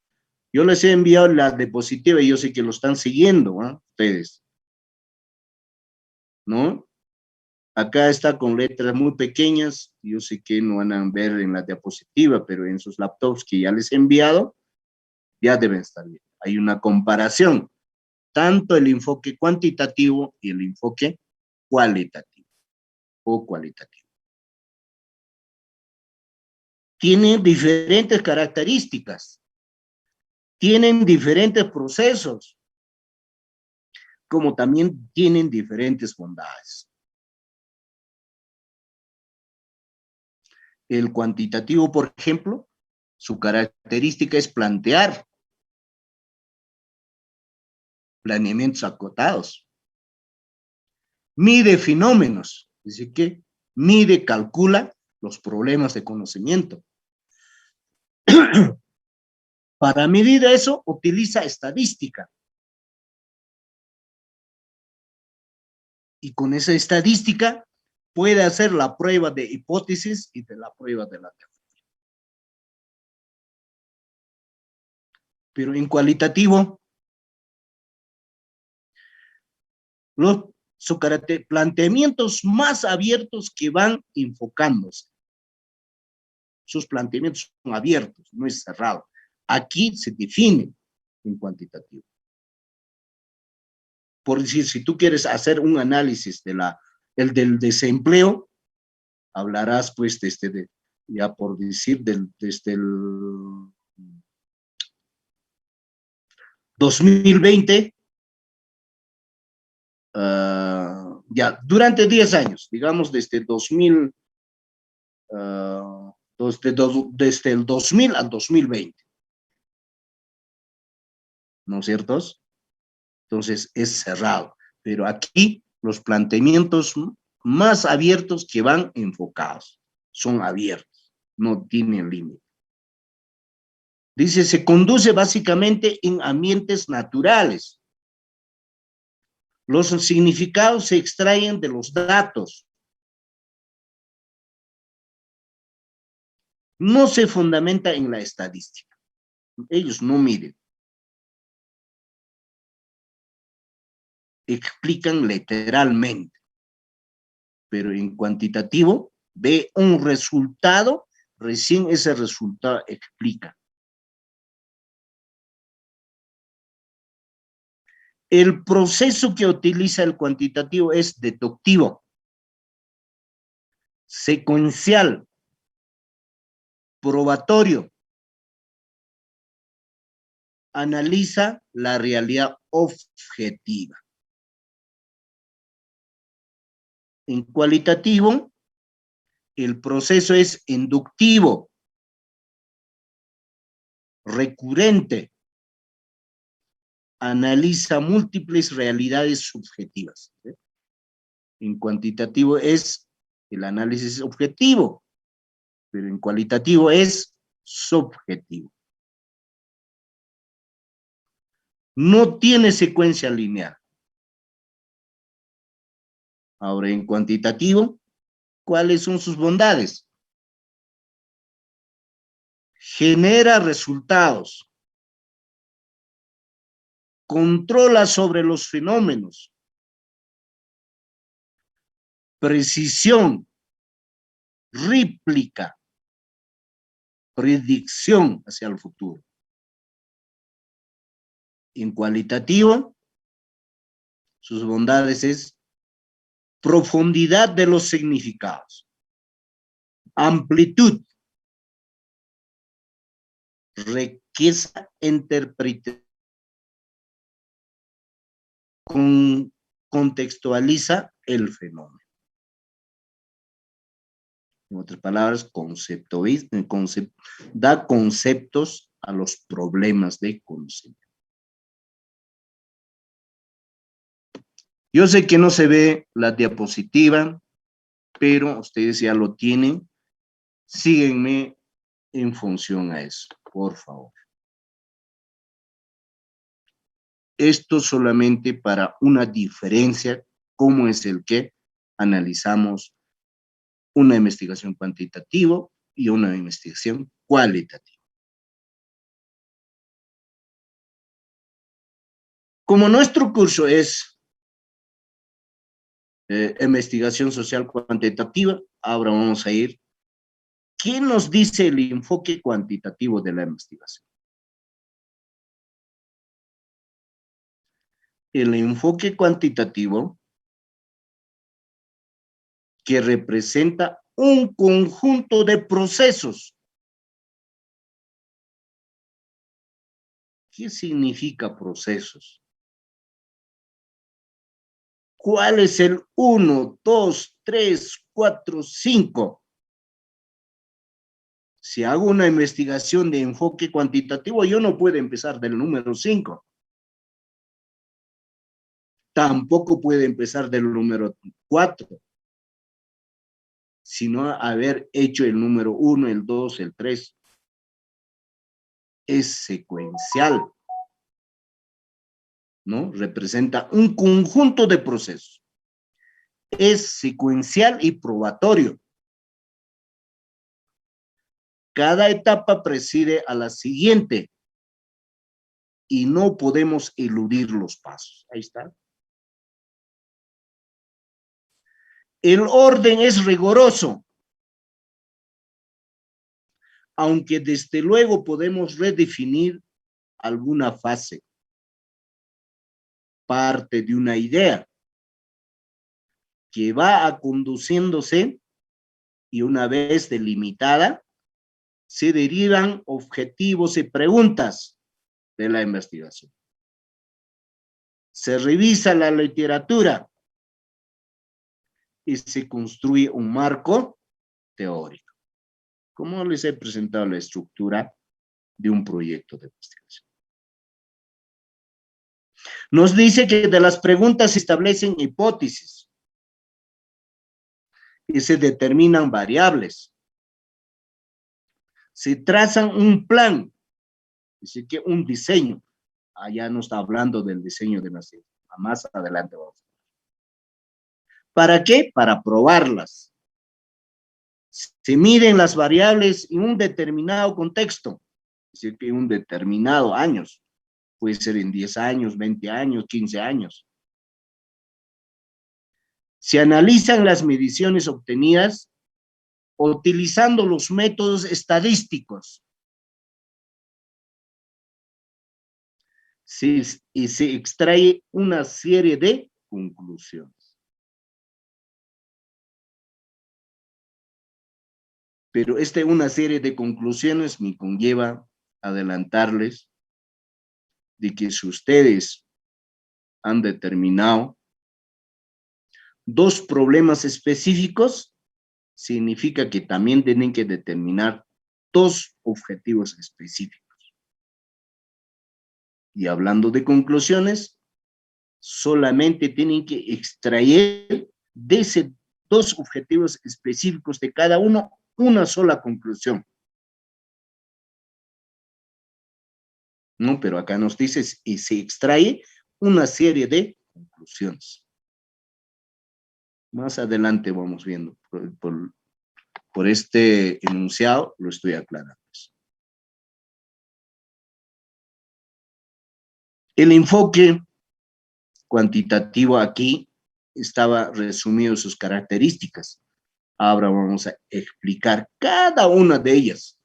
Speaker 1: Yo les he enviado la diapositiva y yo sé que lo están siguiendo, ¿eh? Ustedes, ¿no? Acá está con letras muy pequeñas, yo sé que no van a ver en la diapositiva, pero en sus laptops que ya les he enviado, ya deben estar bien. Hay una comparación, tanto el enfoque cuantitativo y el enfoque cualitativo o cualitativo. Tienen diferentes características, tienen diferentes procesos, como también tienen diferentes bondades. El cuantitativo, por ejemplo, su característica es plantear planeamientos acotados. Mide fenómenos, es decir, que mide, calcula los problemas de conocimiento. Para medir eso, utiliza estadística. Y con esa estadística puede hacer la prueba de hipótesis y de la prueba de la teoría. Pero en cualitativo, su carácter, planteamientos más abiertos que van enfocándose. Sus planteamientos son abiertos, no es cerrado. Aquí se define en cuantitativo. Por decir, si tú quieres hacer un análisis del desempleo, hablarás pues ya por decir, desde el 2020, ya durante 10 años, digamos desde 2000, desde el 2000 al 2020. ¿No es cierto? Entonces es cerrado, pero aquí los planteamientos más abiertos que van enfocados, son abiertos, no tienen límite. Dice, se conduce básicamente en ambientes naturales. Los significados se extraen de los datos. No se fundamenta en la estadística. Ellos no miden. Explican literalmente, pero en cuantitativo ve un resultado, recién ese resultado explica. El proceso que utiliza el cuantitativo es deductivo, secuencial, probatorio, analiza la realidad objetiva. En cualitativo, el proceso es inductivo, recurrente, analiza múltiples realidades subjetivas. En cuantitativo es el análisis objetivo, pero en cualitativo es subjetivo. No tiene secuencia lineal. Ahora, en cuantitativo, ¿cuáles son sus bondades? Genera resultados. Controla sobre los fenómenos. Precisión. Réplica. Predicción hacia el futuro. En cualitativo, sus bondades es profundidad de los significados, amplitud, riqueza interpretativa, contextualiza el fenómeno. En otras palabras, da conceptos a los problemas de conocimiento. Yo sé que no se ve la diapositiva, pero ustedes ya lo tienen. Síguenme en función a eso, por favor. Esto solamente para una diferencia, cómo es el que analizamos una investigación cuantitativa y una investigación cualitativa. Como nuestro curso es investigación social cuantitativa, ahora vamos a ir. ¿Qué nos dice el enfoque cuantitativo de la investigación? El enfoque cuantitativo, que representa un conjunto de procesos. ¿Qué significa procesos? ¿Cuál es el 1, 2, 3, 4, 5? Si hago una investigación de enfoque cuantitativo, yo no puedo empezar del número 5. Tampoco puedo empezar del número 4, sino haber hecho el número 1, el 2, el 3. Es secuencial, ¿no? Representa un conjunto de procesos. Es secuencial y probatorio. Cada etapa precede a la siguiente y no podemos eludir los pasos. Ahí está. El orden es riguroso, aunque desde luego podemos redefinir alguna fase, parte de una idea que va conduciéndose y una vez delimitada, se derivan objetivos y preguntas de la investigación. Se revisa la literatura y se construye un marco teórico. ¿Cómo les he presentado la estructura de un proyecto de investigación? Nos dice que de las preguntas se establecen hipótesis y se determinan variables. Se trazan un plan, es decir, que un diseño. Allá no está hablando del diseño de la ciencia. Más adelante vamos a ver. ¿Para qué? Para probarlas. Se miden las variables en un determinado contexto, es decir, que en un determinado años. Puede ser en 10 años, 20 años, 15 años. Se analizan las mediciones obtenidas utilizando los métodos estadísticos. Y se extrae una serie de conclusiones. Pero una serie de conclusiones me conlleva adelantarles de que si ustedes han determinado 2 problemas específicos, significa que también tienen que determinar 2 objetivos específicos. Y hablando de conclusiones, solamente tienen que extraer de esos 2 objetivos específicos de cada uno una sola conclusión. No, pero acá nos dice y se extrae una serie de conclusiones. Más adelante vamos viendo. Por este enunciado lo estoy aclarando. El enfoque cuantitativo aquí estaba resumido sus características. Ahora vamos a explicar cada una de ellas.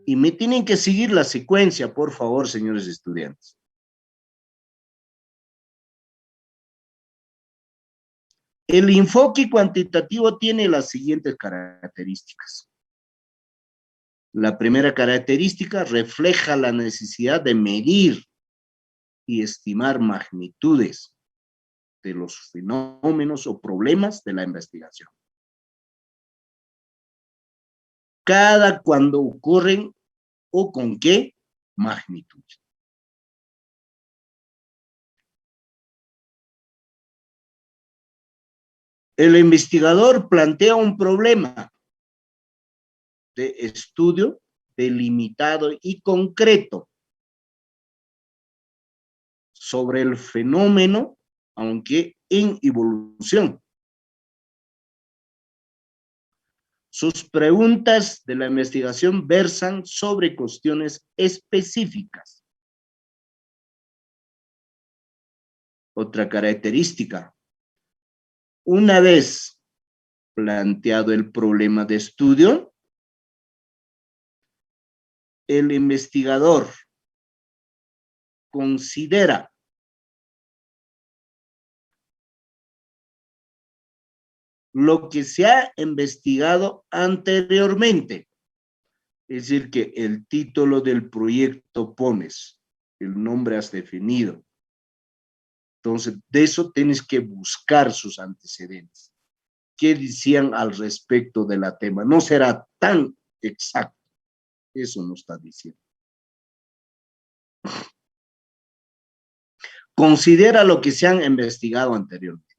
Speaker 1: Y me tienen que seguir la secuencia, por favor, señores estudiantes. El enfoque cuantitativo tiene las siguientes características. La primera característica refleja la necesidad de medir y estimar magnitudes de los fenómenos o problemas de la investigación. Cada cuando ocurren o con qué magnitud. El investigador plantea un problema de estudio delimitado y concreto sobre el fenómeno, aunque en evolución. Sus preguntas de la investigación versan sobre cuestiones específicas. Otra característica. Una vez planteado el problema de estudio, el investigador considera lo que se ha investigado anteriormente. Es decir, que el título del proyecto pones, el nombre has definido. Entonces, de eso tienes que buscar sus antecedentes. ¿Qué decían al respecto de la tema? No será tan exacto. Eso no está diciendo. Considera lo que se han investigado anteriormente.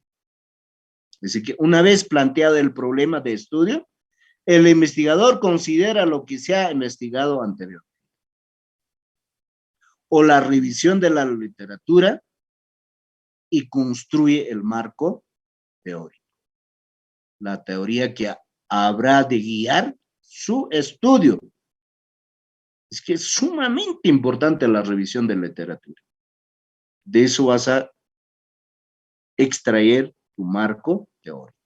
Speaker 1: Es decir, que una vez planteado el problema de estudio, el investigador considera lo que se ha investigado anteriormente. O la revisión de la literatura y construye el marco teórico. La teoría que habrá de guiar su estudio. Es que es sumamente importante la revisión de literatura. De eso vas a extraer tu marco teórico.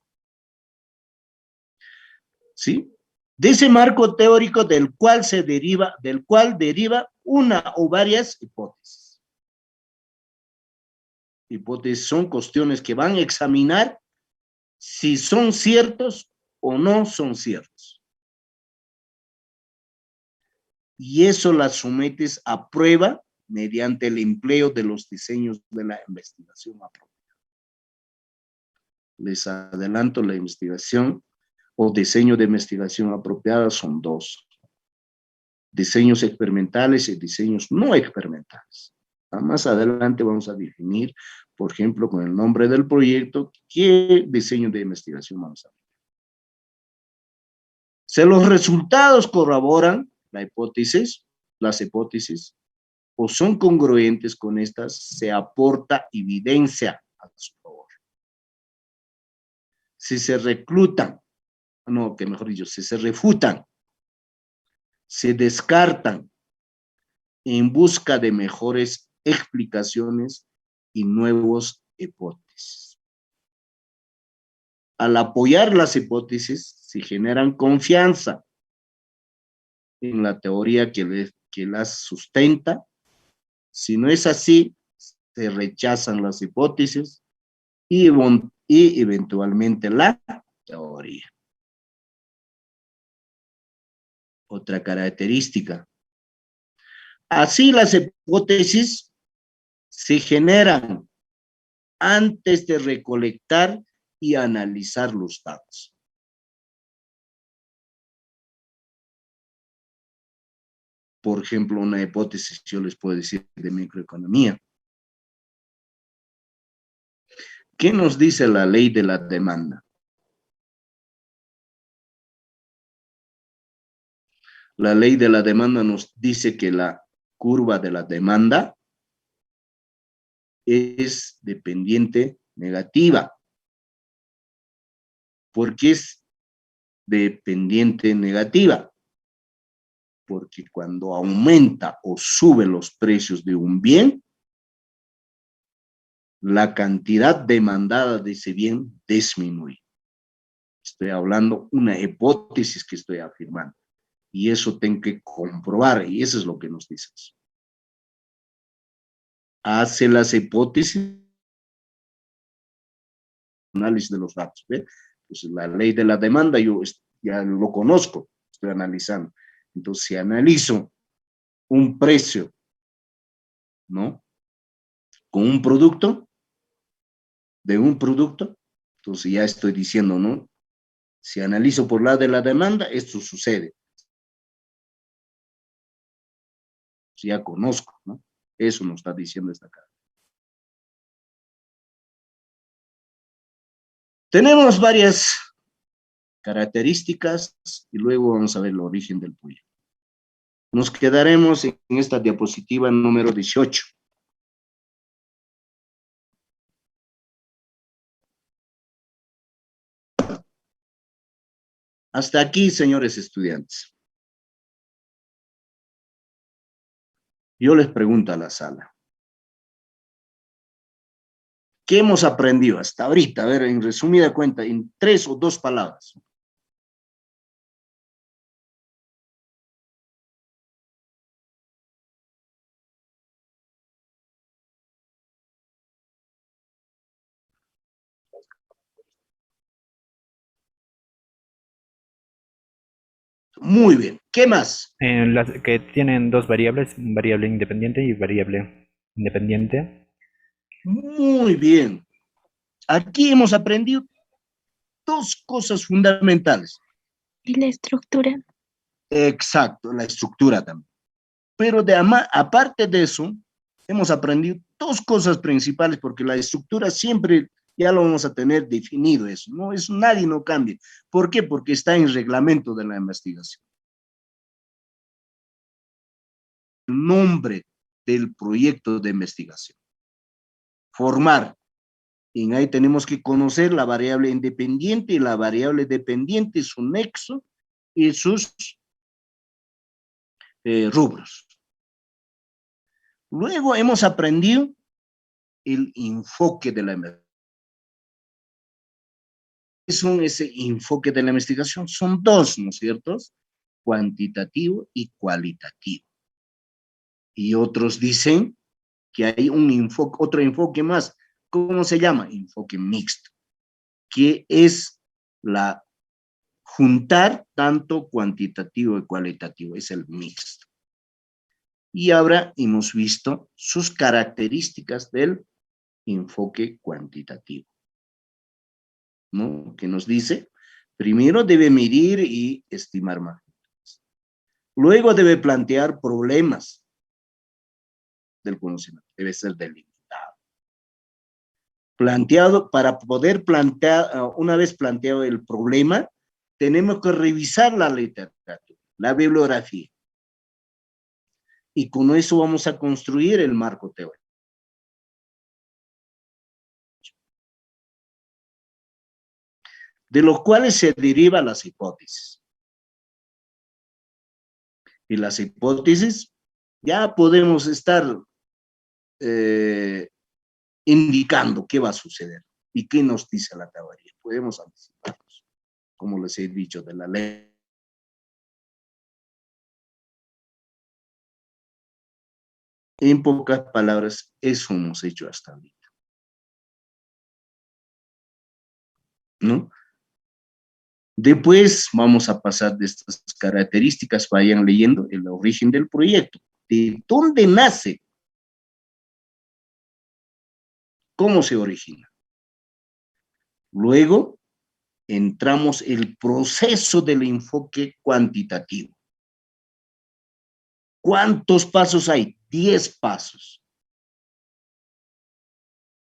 Speaker 1: ¿Sí? De ese marco teórico del cual deriva una o varias hipótesis. Hipótesis son cuestiones que van a examinar si son ciertos o no son ciertos. Y eso las sometes a prueba mediante el empleo de los diseños de la investigación apropiada. Les adelanto, la investigación o diseño de investigación apropiada son dos. Diseños experimentales y diseños no experimentales. Más adelante vamos a definir, por ejemplo, con el nombre del proyecto, qué diseño de investigación vamos a ver. Si los resultados corroboran las hipótesis, o son congruentes con estas, se aporta evidencia a su favor. Si se refutan, se descartan en busca de mejores explicaciones y nuevos hipótesis. Al apoyar las hipótesis, se generan confianza en la teoría que las sustenta. Si no es así, se rechazan las hipótesis y eventualmente la teoría. Otra característica. Así las hipótesis se generan antes de recolectar y analizar los datos. Por ejemplo, una hipótesis, yo les puedo decir, de microeconomía. ¿Qué nos dice la ley de la demanda? La ley de la demanda nos dice que la curva de la demanda es dependiente negativa. ¿Por qué es dependiente negativa? Porque cuando aumenta o sube los precios de un bien, la cantidad demandada de ese bien disminuye. Estoy hablando una hipótesis que estoy afirmando. Y eso tengo que comprobar, y eso es lo que nos dices. Hace las hipótesis, análisis de los datos. ¿Ve? Pues la ley de la demanda yo ya lo conozco, estoy analizando. Entonces, si analizo un precio, ¿no? Con un producto, de un producto, entonces ya estoy diciendo, ¿no? Si analizo por la de la demanda, esto sucede. Ya conozco, ¿no? Eso nos está diciendo esta carta. Tenemos varias características y luego vamos a ver el origen del proyecto. Nos quedaremos en esta diapositiva número 18. Hasta aquí, señores estudiantes. Yo les pregunto a la sala. ¿Qué hemos aprendido hasta ahorita? A ver, en resumida cuenta, en 3 o 2 palabras. Muy bien. ¿Qué más?
Speaker 5: Las que tienen dos variables, variable independiente y variable independiente.
Speaker 1: Muy bien. Aquí hemos aprendido 2 cosas fundamentales.
Speaker 3: Y la estructura.
Speaker 1: Exacto, la estructura también. Pero aparte de eso, hemos aprendido 2 cosas principales, porque la estructura siempre ya lo vamos a tener definido eso, ¿no? Eso nadie no cambia. ¿Por qué? Porque está en el reglamento de la investigación. El nombre del proyecto de investigación. Formar. Y ahí tenemos que conocer la variable independiente y la variable dependiente, su nexo y sus rubros. Luego hemos aprendido el enfoque de la investigación. ¿Qué son ese enfoque de la investigación? Son 2, ¿no es cierto? Cuantitativo y cualitativo. Y otros dicen que hay un enfoque, otro enfoque más. ¿Cómo se llama? Enfoque mixto, que es juntar tanto cuantitativo y cualitativo, es el mixto. Y ahora hemos visto sus características del enfoque cuantitativo, ¿no? Que nos dice, primero debe medir y estimar magnitudes. Luego debe plantear problemas del conocimiento, debe ser delimitado. Para poder plantear, una vez planteado el problema, tenemos que revisar la literatura, la bibliografía. Y con eso vamos a construir el marco teórico. De los cuales se derivan las hipótesis. Y las hipótesis ya podemos estar indicando qué va a suceder y qué nos dice la teoría. Podemos anticiparnos, como les he dicho, de la ley. En pocas palabras, eso hemos hecho hasta ahorita, ¿no? Después vamos a pasar de estas características, vayan leyendo el origen del proyecto, de dónde nace, cómo se origina. Luego entramos el proceso del enfoque cuantitativo. ¿Cuántos pasos hay? 10 pasos.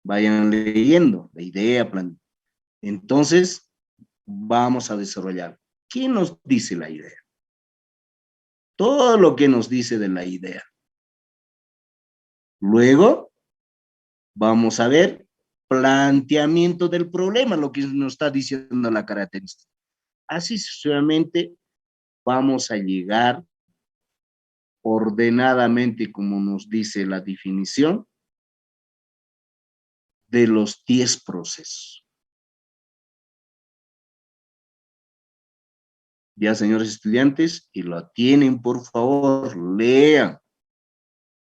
Speaker 1: Vayan leyendo la idea, plan. Entonces, vamos a desarrollar. ¿Qué nos dice la idea? todo lo que nos dice de la idea. Luego, vamos a ver planteamiento del problema, lo que nos está diciendo la característica. Así sucesivamente vamos a llegar ordenadamente, como nos dice la definición, de los 10 procesos. Ya, señores estudiantes, y lo tienen, por favor, lean.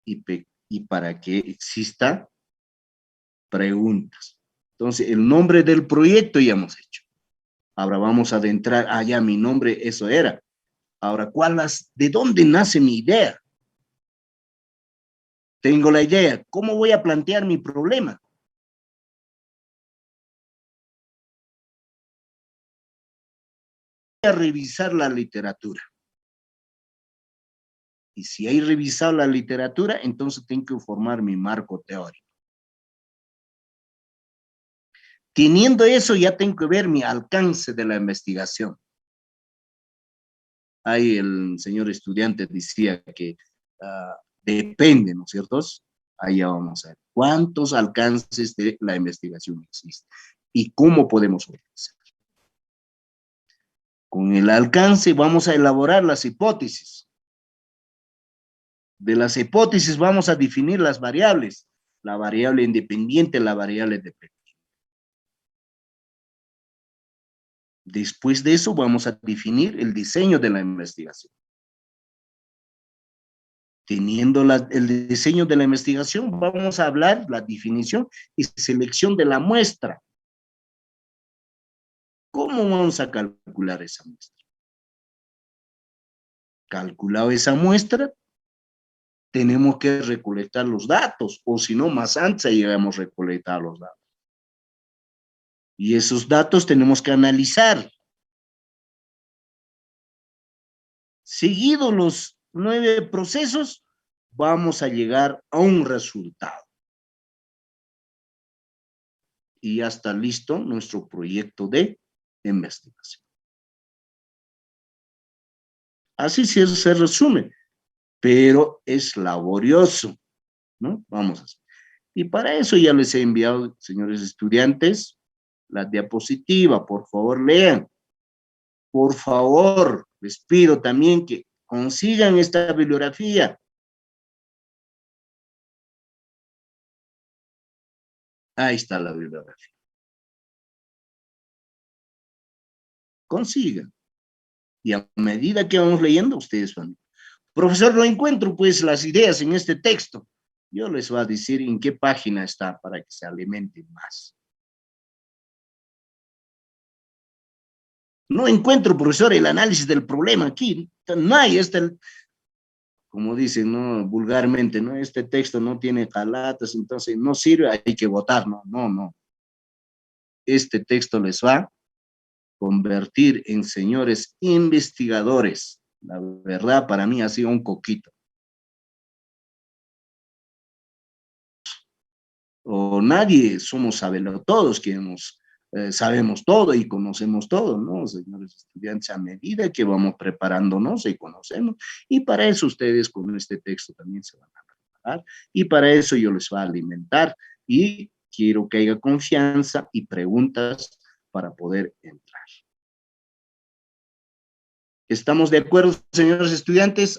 Speaker 1: Y para que exista preguntas. Entonces, el nombre del proyecto ya hemos hecho. Ahora vamos a adentrar, ya mi nombre, eso era. Ahora, ¿de dónde nace mi idea? Tengo la idea, ¿cómo voy a plantear mi problema? Voy a revisar la literatura. Y si hay revisado la literatura, entonces tengo que formar mi marco teórico. Teniendo eso, ya tengo que ver mi alcance de la investigación. Ahí el señor estudiante decía que depende, ¿no es cierto? Ahí ya vamos a ver cuántos alcances de la investigación existen y cómo podemos organizar. Con el alcance vamos a elaborar las hipótesis. De las hipótesis vamos a definir las variables, la variable independiente, la variable dependiente. Después de eso vamos a definir el diseño de la investigación. Teniendo el diseño de la investigación, vamos a hablar la definición y selección de la muestra. ¿Cómo vamos a calcular esa muestra? Calculado esa muestra, tenemos que recolectar los datos, o si no, más antes llegamos a recolectar los datos. Y esos datos tenemos que analizar. Seguido los 9 procesos, vamos a llegar a un resultado. Y ya está listo nuestro proyecto de investigación. Así se resume, pero es laborioso, ¿no? Vamos a hacer. Y para eso ya les he enviado, señores estudiantes, la diapositiva. Por favor, lean. Por favor, les pido también que consigan esta bibliografía. Ahí está la bibliografía. Consigan. Y a medida que vamos leyendo, ustedes van. Profesor, no encuentro pues las ideas en este texto. Yo les voy a decir en qué página está para que se alimenten más. No encuentro, profesor, el análisis del problema aquí. No hay como dicen, ¿no? Vulgarmente, ¿no? Este texto no tiene calatas, entonces no sirve, hay que votar. No. Este texto les va a convertir en señores investigadores. La verdad, para mí ha sido un coquito. O nadie somos sabelotodos, que sabemos todo y conocemos todo, ¿no? Señores estudiantes, a medida que vamos preparándonos y conocemos, y para eso ustedes con este texto también se van a preparar, y para eso yo les voy a alimentar, y quiero que haya confianza y preguntas para poder entrar. ¿Estamos de acuerdo, señores estudiantes?